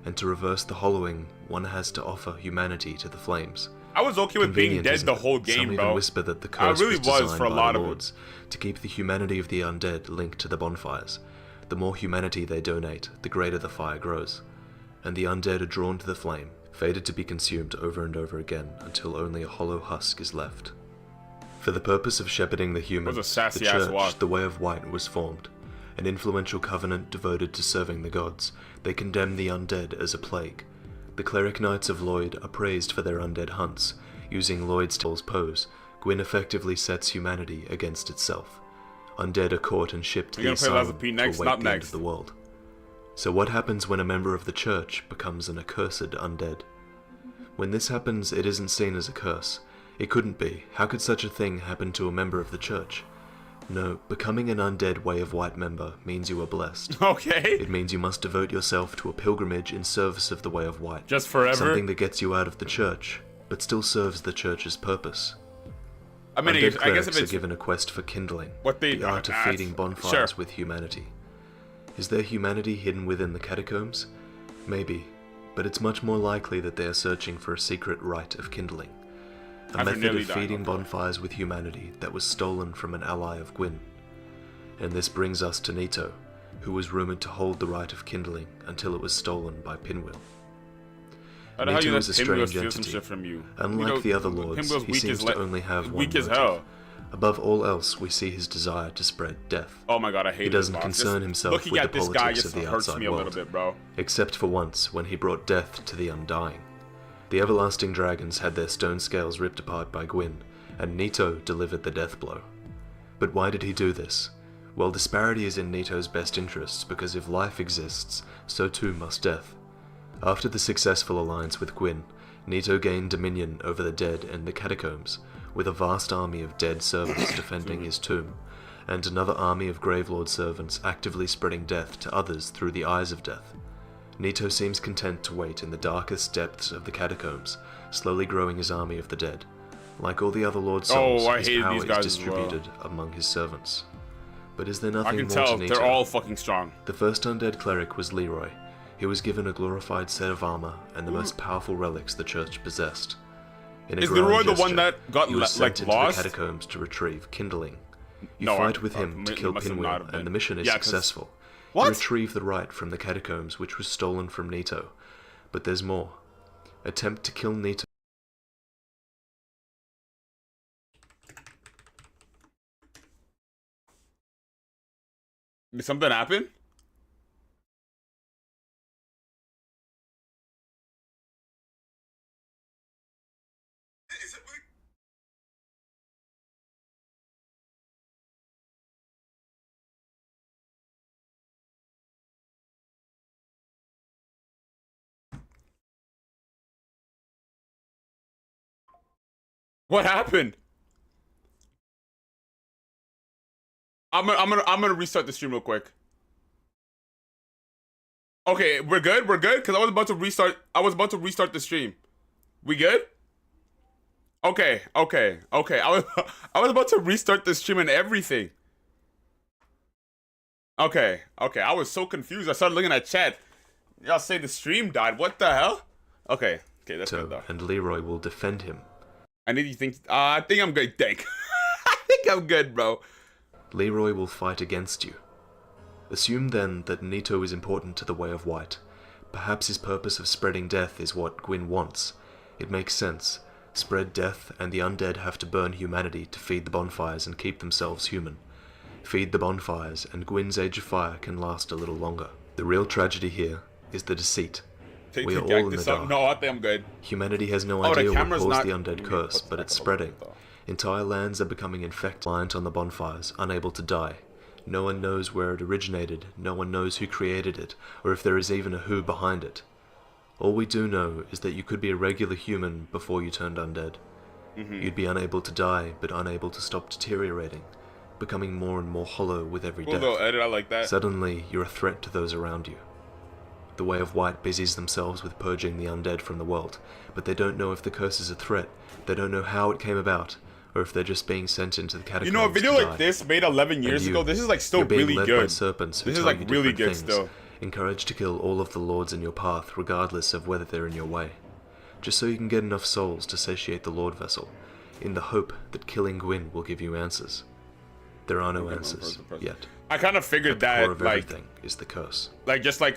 and to reverse the hollowing, one has to offer humanity to the flames. I was okay with being Convenient, dead isn't the it? whole Some game, even bro. whisper that the I curse really was was designed for a by lot the of it. lords to keep the humanity of the undead linked to the bonfires. The more humanity they donate, the greater the fire grows, and the undead are drawn to the flame, fated to be consumed over and over again until only a hollow husk is left. For the purpose of shepherding the humans, Was a the sassy-ass church, walk. the Way of White, was formed, an influential covenant devoted to serving the gods. They condemn the undead as a plague. The cleric knights of Lloyd are praised for their undead hunts. Using Lloyd's pose, Gwyn effectively sets humanity against itself. Undead are caught and shipped to the You're gonna play Liza asylum P to next? await Not the end next. of the world. So what happens when a member of the church becomes an accursed undead? When this happens, it isn't seen as a curse. It couldn't be. How could such a thing happen to a member of the church? No, becoming an undead Way of White member means you are blessed. Okay. It means you must devote yourself to a pilgrimage in service of the Way of White. Just forever? Something that gets you out of the church, but still serves the church's purpose. I mean, Undead I guess if clerics it's are given a quest for kindling, what they the art of feeding bonfires with humanity. Is there humanity hidden within the catacombs? Maybe, but it's much more likely that they are searching for a secret rite of kindling. A method of feeding bonfires with humanity that was stolen from an ally of Gwyn. And this brings us to Nito, who was rumored to hold the rite of kindling until it was stolen by Pinwheel. Nito is a strange entity. Unlike the other lords, he seems to only have one motive. Above all else, we see his desire to spread death. Oh my god, I hate He doesn't concern himself with the politics of the outside world, except for once when he brought death to the Undying. The everlasting dragons had their stone scales ripped apart by Gwyn, and Nito delivered the death blow. But why did he do this? Well, disparity is in Nito's best interests, because if life exists, so too must death. After the successful alliance with Gwyn, Nito gained dominion over the dead and the catacombs, with a vast army of dead servants defending his tomb, and another army of Gravelord servants actively spreading death to others through the eyes of death. Nito seems content to wait in the darkest depths of the catacombs, slowly growing his army of the dead. Like all the other Lord Souls, his power is distributed among his servants. But is there nothing more to Nito? They're all fucking strong. The first undead cleric was Leroy. He was given a glorified set of armor and the most powerful relics the church possessed. In a Is Leroy the one that got he was sent into lost? the catacombs to retrieve kindling. You fight with him to kill Pinwheel, and the mission is successful. You retrieve the right from the catacombs, which was stolen from Nito. But there's more. Attempt to kill Nito. Did something happen? What happened? I'm gonna restart the stream real quick. Okay, we're good. We're good because I was about to restart. I was about to restart the stream. We good? Okay. Okay. Okay. I was about to restart the stream and everything. Okay. Okay. I was so confused. I started looking at chat. Y'all say the stream died. What the hell? Okay. Okay. That's good though. And Leroy will defend him. I need you think. I think I'm good. Thank. I think I'm good, bro. Leroy will fight against you. Assume then that Nito is important to the Way of White. Perhaps his purpose of spreading death is what Gwyn wants. It makes sense. Spread death, and the undead have to burn humanity to feed the bonfires and keep themselves human. Feed the bonfires, and Gwyn's Age of Fire can last a little longer. The real tragedy here is the deceit. We are all in the dark. No, I think I'm good. Humanity has no idea what caused the undead curse, but it's spreading. Entire lands are becoming infected, reliant on the bonfires, unable to die. No one knows where it originated, no one knows who created it, or if there is even a who behind it. All we do know is that you could be a regular human before you turned undead. You'd be unable to die, but unable to stop deteriorating, becoming more and more hollow with every death. Edit, I like that. Suddenly, you're a threat to those around you. The Way of White busies themselves with purging the undead from the world, but they don't know if the curse is a threat, they don't know how it came about, or if they're just being sent into the catacombs. You know, a video like this made 11 years ago, this is like still really good. By serpents who this is tell like you really different good things, still. Encouraged to kill all of the lords in your path, regardless of whether they're in your way. Just so you can get enough souls to satiate the Lord Vessel, in the hope that killing Gwyn will give you answers. There are no answers yet. I kind of figured the core that, of everything is the curse. Like, just like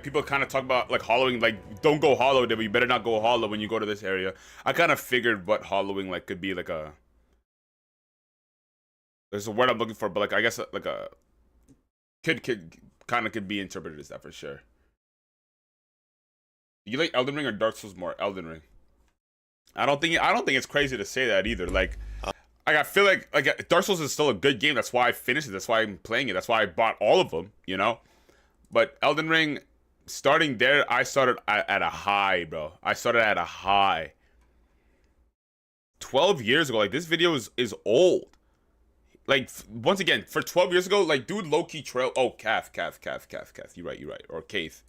people kind of talk about like hollowing, like don't go hollow, but you better not go hollow when you go to this area. I kind of figured what hollowing like could be like a. There's a word I'm looking for, but like I guess like a could kind of could be interpreted as that for sure. You like Elden Ring or Dark Souls more? Elden Ring. I don't think it's crazy to say that either. Like I feel like Dark Souls is still a good game. That's why I finished it. That's why I'm playing it. That's why I bought all of them. You know, but Elden Ring. Starting there, I started at a high, bro. I started at a high. 12 years ago, like this video is old. Like once again, for 12 years ago, like dude, low key trail. Oh, calf. You're right. Or Kaith.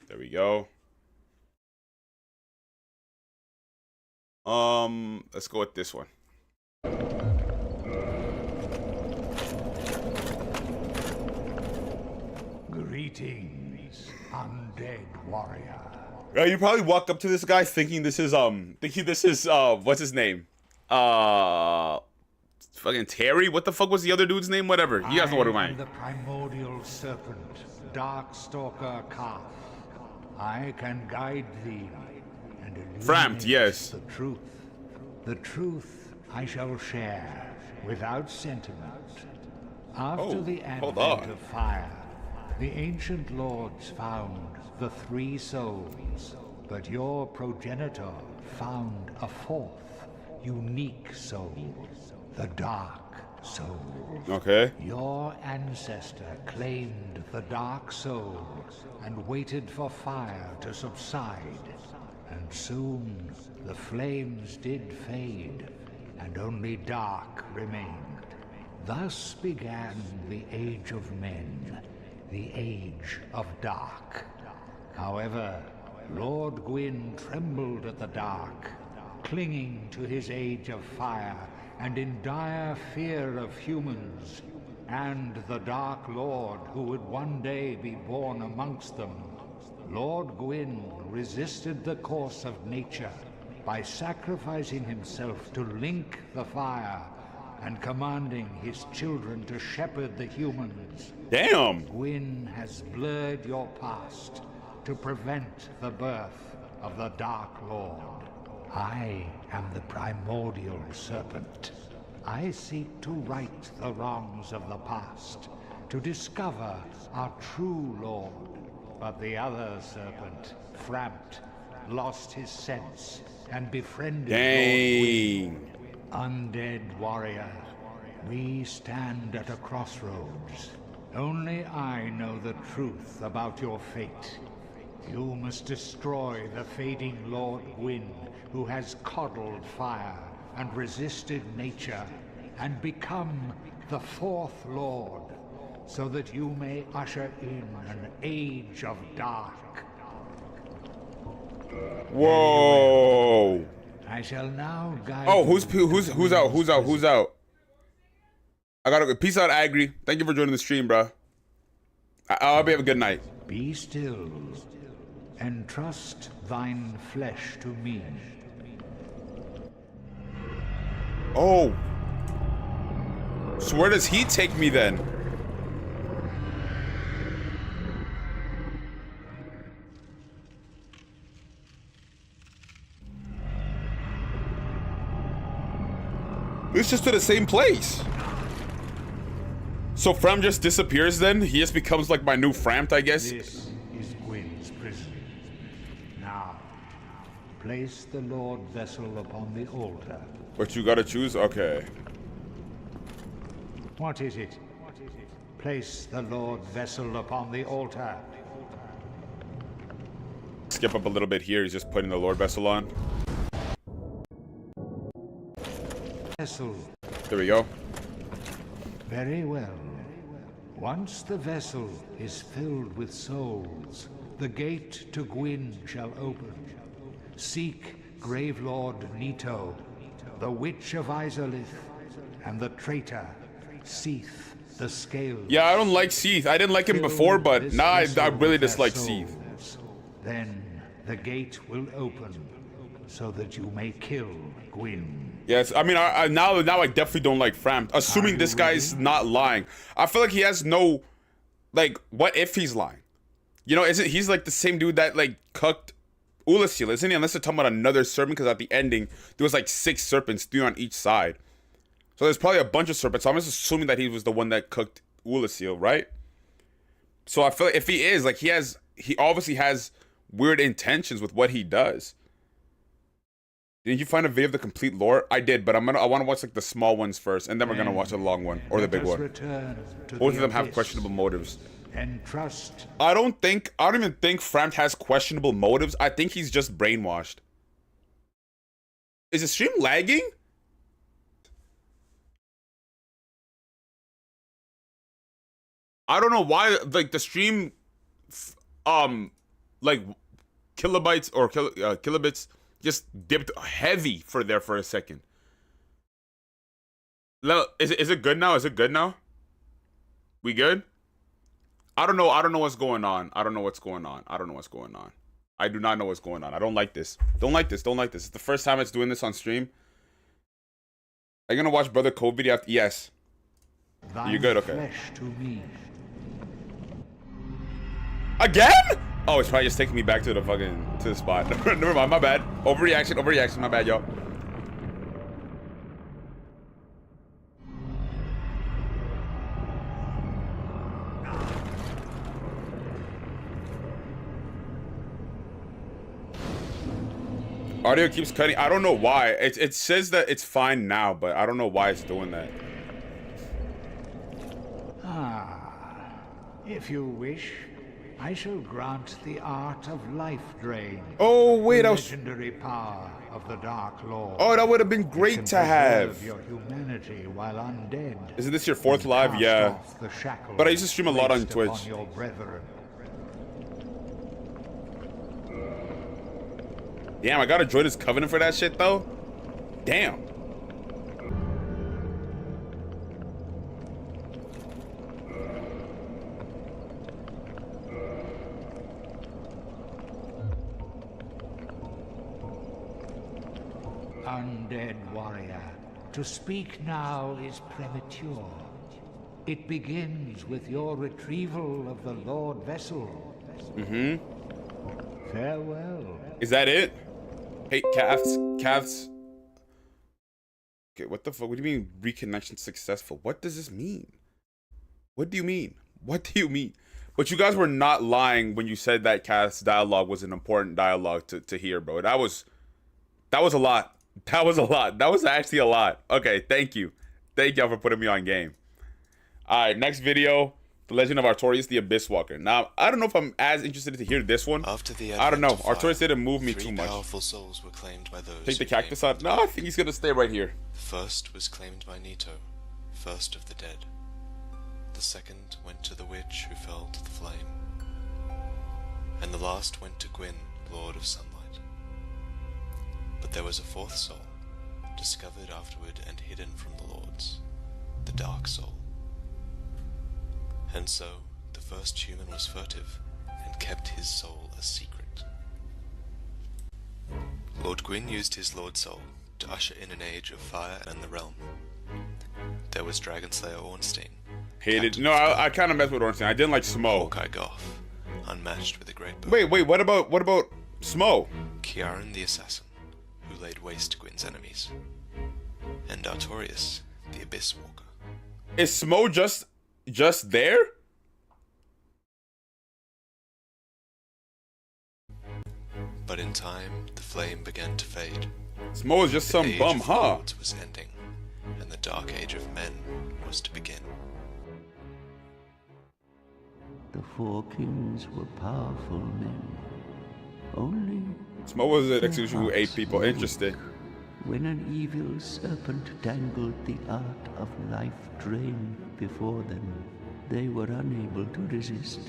There we go. Let's go with this one. Greetings, undead warrior. You probably walk up to this guy thinking this is what's his name? Fucking Terry? What the fuck was the other dude's name? Whatever. You guys know what I mean. The primordial serpent, Darkstalker Calf. I can guide thee and Framed, yes. the truth. The truth I shall share without sentiment. After the advent of fire, the ancient lords found the 3 souls, but your progenitor found a 4th, unique soul, the dark soul. Okay. Your ancestor claimed the dark soul and waited for fire to subside, and soon the flames did fade, and only dark remained. Thus began the Age of Men, the Age of Dark. However, Lord Gwyn trembled at the dark, clinging to his Age of Fire and in dire fear of humans and the Dark Lord who would one day be born amongst them. Lord Gwyn resisted the course of nature by sacrificing himself to link the fire and commanding his children to shepherd the humans. Damn! Gwyn has blurred your past to prevent the birth of the Dark Lord. I am the primordial serpent. I seek to right the wrongs of the past, to discover our true Lord. But the other serpent, Framt, lost his sense and befriended Lord Gwyn. Undead warrior, we stand at a crossroads. Only I know the truth about your fate. You must destroy the fading Lord Gwyn, who has coddled fire and resisted nature, and become the 4th Lord, so that you may usher in an age of dark. Whoa! I shall now guide. Oh, who's out? I gotta go. Peace out, Agri. Thank you for joining the stream, bro. I hope you have a good night. Be still, and trust thine flesh to me. Oh. So where does he take me then? It's just to the same place. So Fram just disappears then? He just becomes like my new Framt, I guess? This is Gwyn's prison. Now, place the Lord Vessel upon the altar. But you gotta choose? Okay. What is it? Place the Lord Vessel upon the altar. Skip up a little bit here. He's just putting the Lord Vessel on. Vessel. There we go. Very well. Once the vessel is filled with souls, the gate to Gwyn shall open. Seek Gravelord Nito, the Witch of Izalith, and the Traitor, Sif, the Scale. Yeah, I don't like Seath. I didn't like him before, but now I really dislike Seath. Then the gate will open, so that you may kill Gwyn. Yes, I mean, now I definitely don't like Fram. Assuming this guy's not lying. I feel like he has no, like, what if he's lying? You know, isn't he's like the same dude that like cooked Ulasil, isn't he? Unless they're talking about another serpent, because at the ending there was like 6 serpents, 3 on each side. So there's probably a bunch of serpents. So I'm just assuming that he was the one that cooked Ulasil, right? So I feel like if he is, like, he obviously has weird intentions with what he does. Did you find a video of the complete lore? I did, but I want to watch like the small ones first, and then we're gonna watch the long one or the big one. Both of them have questionable motives. And trust. I don't even think Framt has questionable motives. I think he's just brainwashed. Is the stream lagging? I don't know why, like, the stream, like, kilobytes or kilobits just dipped heavy for a second. Is it good now? Is it good now? We good? I don't know what's going on. I don't know what's going on. I don't know what's going on. I do not know what's going on. I don't like this. Don't like this. Don't like this. It's the first time it's doing this on stream. Are you gonna watch Brother Code video after? Yes. You're good, okay. Again? Oh, it's probably just taking me back to the spot. Never mind, my bad. Overreaction, my bad, y'all. Audio keeps cutting. I don't know why. It says that it's fine now, but I don't know why it's doing that. If you wish, I shall grant the art of life drain. Oh wait, the legendary power of the Dark Lord. Oh, that would have been great to have. Your humanity while undead. Isn't this your 4th live? Yeah. But I used to stream a lot on Twitch. Your brethren. Damn, I gotta join this covenant for that shit though. Damn. Undead warrior, to speak now is premature. It begins with your retrieval of the Lord Vessel. Mm-hmm. Farewell. Is that it? Hey, calves. Okay, what the fuck? What do you mean reconnection successful? What does this mean? What do you mean? What do you mean? But you guys were not lying when you said that Calf's dialogue was an important dialogue to hear, bro. That was a lot. That was a lot. That was actually a lot. Okay, thank you. Thank y'all for putting me on game. Alright, next video. The Legend of Artorias, the Abyss Walker. Now, I don't know if I'm as interested to hear this one. I don't know. Artorias didn't move me too much. Powerful souls were claimed by those Take the cactus out. No, I think he's gonna stay right here. The first was claimed by Nito, first of the dead. The second went to the witch who fell to the flame. And the last went to Gwyn, Lord of Sunlight. But there was a 4th soul, discovered afterward and hidden from the lords, the Dark Soul. And so, the first human was furtive, and kept his soul a secret. Lord Gwyn used his Lord Soul to usher in an age of fire and the realm. There was Dragonslayer Ornstein. Hated. No, I kind of messed with Ornstein. I didn't like Smo. Hawkeye Goth, unmatched with a great bow. Wait, what about Smo? Kiaran the Assassin, who laid waste to Gwyn's enemies. And Artorias, the Abyss Walker. Is Smo just there? But in time, the flame began to fade. Smo is just some bum, huh? The age of lords was ending, and the dark age of men was to begin. The 4 kings were powerful men. Only Smo was an execution who ate people. Interesting. when an evil serpent dangled the art of life drain before them, they were unable to resist.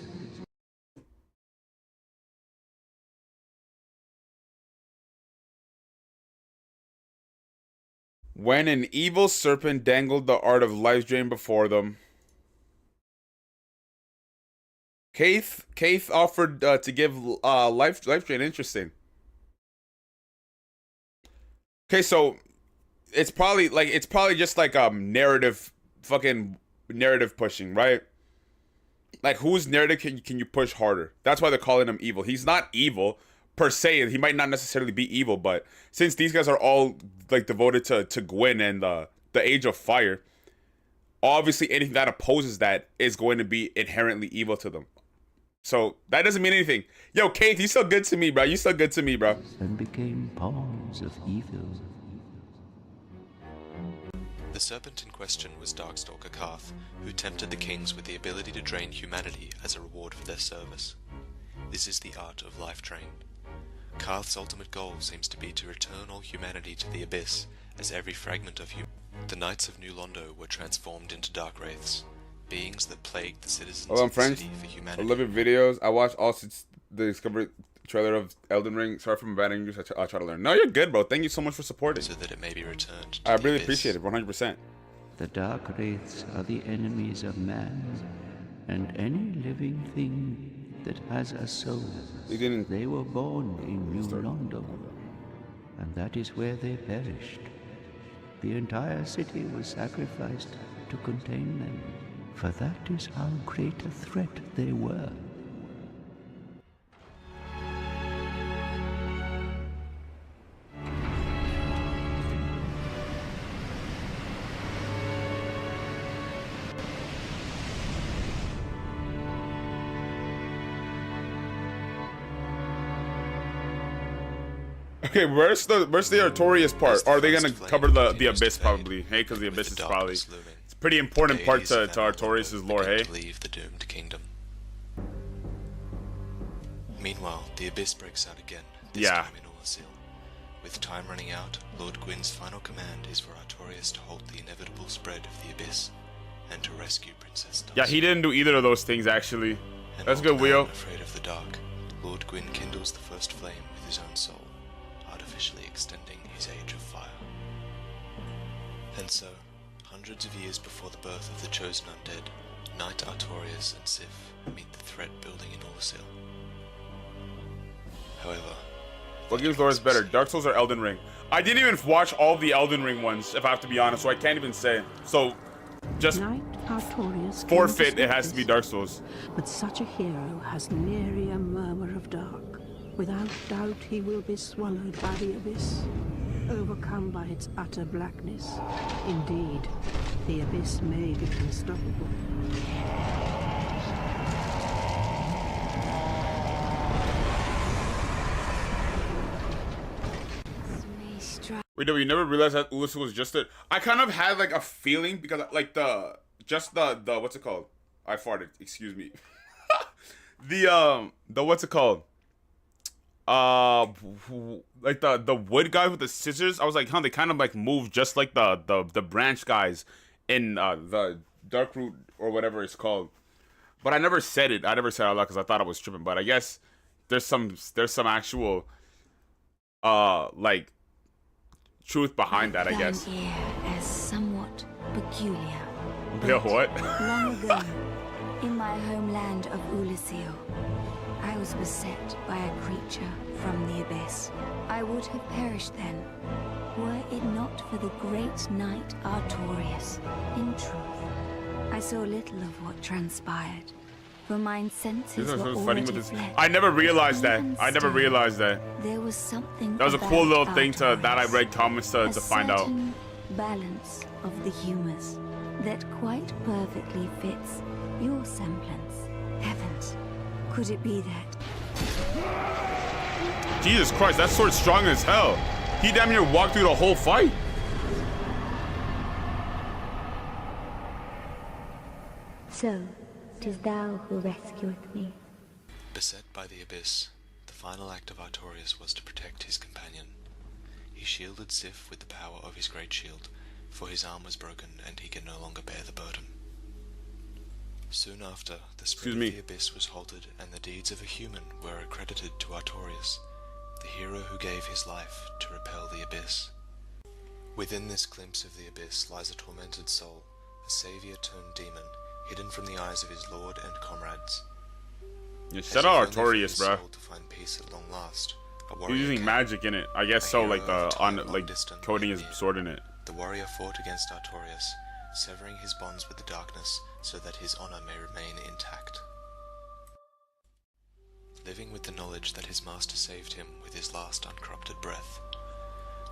When an evil serpent dangled the art of life drain before them, Kaith offered to give life drain. Interesting. Okay, so it's probably just like narrative pushing, right? Like whose narrative can you push harder? That's why they're calling him evil. He's not evil per se. He might not necessarily be evil, but since these guys are all like devoted to Gwyn and the Age of Fire, obviously anything that opposes that is going to be inherently evil to them. So that doesn't mean anything. Yo, Kate, you still good to me, bro. You still good to me, bro. And became pawns of evil. The serpent in question was Darkstalker Karth, who tempted the kings with the ability to drain humanity as a reward for their service. This is the art of life drain. Karth's ultimate goal seems to be to return all humanity to the abyss, as every fragment of the Knights of New Londo were transformed into dark wraiths, beings that plagued the citizens Hold on, of the friends. city for humanity. I love your videos. I watch all since the Discovery trailer of Elden Ring. Sorry for my bad English. I'll try to learn. No, you're good, bro. Thank you so much for supporting. So that it may be returned. I really appreciate it. 100%. The Dark Wraiths are the enemies of man, and any living thing that has a soul. They were born in New London, and that is where they perished. The entire city was sacrificed to contain them, for that is how great a threat they were. Okay, where's the Artorias part? Are they gonna cover the Abyss probably? Hey, because the Abyss is probably it's a pretty important part to Artorias' lore. Hey. Leave the doomed kingdom. Meanwhile, the Abyss breaks out again. This time in Ulasil. With time running out, Lord Gwyn's final command is for Artorias to halt the inevitable spread of the Abyss and to rescue Princess Dulce. Yeah, he didn't do either of those things actually. That's good, Wheel. Afraid of the dark, Lord Gwyn kindles the first flame with his own soul, artificially extending his age of fire. And so, hundreds of years before the birth of the chosen undead, Knight Artorias and Sif meet the threat building in Ulasil. However, what game's lore is better, Dark Souls or Elden Ring? I didn't even watch all the Elden Ring ones, if I have to be honest, so I can't even say. So, just forfeit, it has to be Dark Souls. But such a hero has nary a murmur of dark. Without doubt, he will be swallowed by the Abyss, overcome by its utter blackness. Indeed, the Abyss may be unstoppable. Wait, no, you never realized that Ulasil was just a... I kind of had like a feeling because like the what's it called? I farted, excuse me. the what's it called? Like the wood guy with the scissors. I was like, huh, they kind of like move just like the branch guys in the Darkroot or whatever it's called. But I never said it. I never said it out loud because I thought I was tripping. But I guess there's some actual like truth behind that, I guess. Here as somewhat peculiar. Yeah, what? Long ago, in my homeland of Ulasil, I was beset by a creature from the Abyss. I would have perished then, were it not for the great knight Artorias. In truth, I saw little of what transpired, for mine senses were already fled. I never realized that. I never realized that. There was something. That was a cool little thing that I read comments to find out. Balance of the humors that quite perfectly fits your semblance. Heavens, could it be that? Jesus Christ, that sword's strong as hell. He damn near walked through the whole fight. So, 'tis thou who rescueth me. Beset by the Abyss, the final act of Artorias was to protect his companion. He shielded Sif with the power of his great shield, for his arm was broken and he could no longer bear the burden. Soon after, the spread of the Abyss was halted and the deeds of a human were accredited to Artorias, the hero who gave his life to repel the Abyss. Within this glimpse of the Abyss lies a tormented soul, a savior turned demon, hidden from the eyes of his lord and comrades. Yeah, shout out Artorias, bro. To find peace at long last, he's using magic in it. I guess so, like coding his sword in it. The warrior fought against Artorias, severing his bonds with the darkness so that his honor may remain intact. Living with the knowledge that his master saved him with his last uncorrupted breath,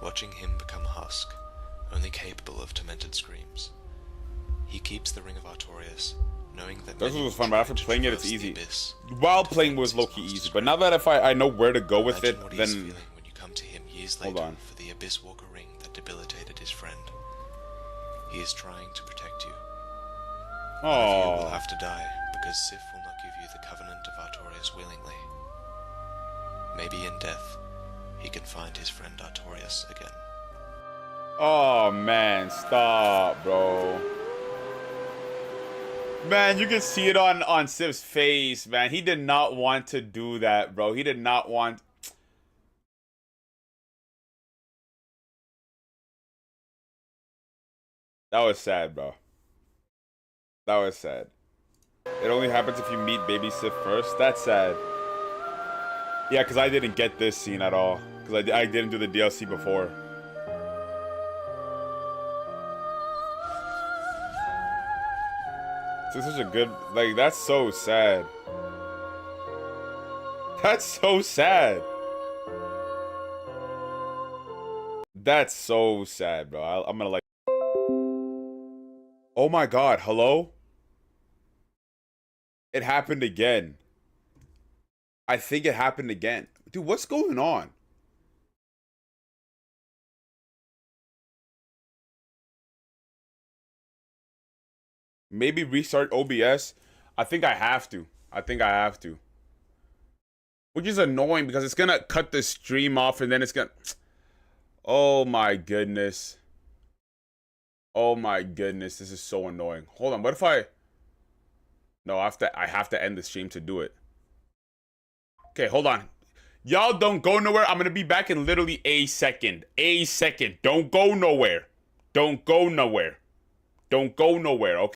watching him become a husk, only capable of tormented screams. He keeps the ring of Artorias, knowing that this was fun, but after playing it, it's easy. While playing was low-key easy, but now that if I know where to go with it, then when you come to him years later for the Abyss Walker ring that debilitated his friend. He is trying to protect you. One of you will have to die, because Sif will not give you the covenant of Artorias willingly. Maybe in death, he can find his friend Artorias again. Oh man, stop, bro. Man, you can see it on Sif's face, man. He did not want to do that, bro. He did not want... That was sad, bro. That was sad. It only happens if you meet Baby Sif first. That's sad. Yeah, because I didn't get this scene at all. Because I didn't do the DLC before. This is such a good... Like, that's so sad. That's so sad. That's so sad, bro. I'm gonna like... Oh my god, hello? It happened again. I think it happened again. Dude, what's going on? Maybe restart OBS. I think I have to. Which is annoying because it's gonna cut the stream off and then it's gonna... Oh my goodness. Oh my goodness, this is so annoying. Hold on, what if I... No, I have to end the stream to do it. Okay, hold on. Y'all don't go nowhere. I'm gonna be back in literally a second. A second. Don't go nowhere. Don't go nowhere. Don't go nowhere, okay?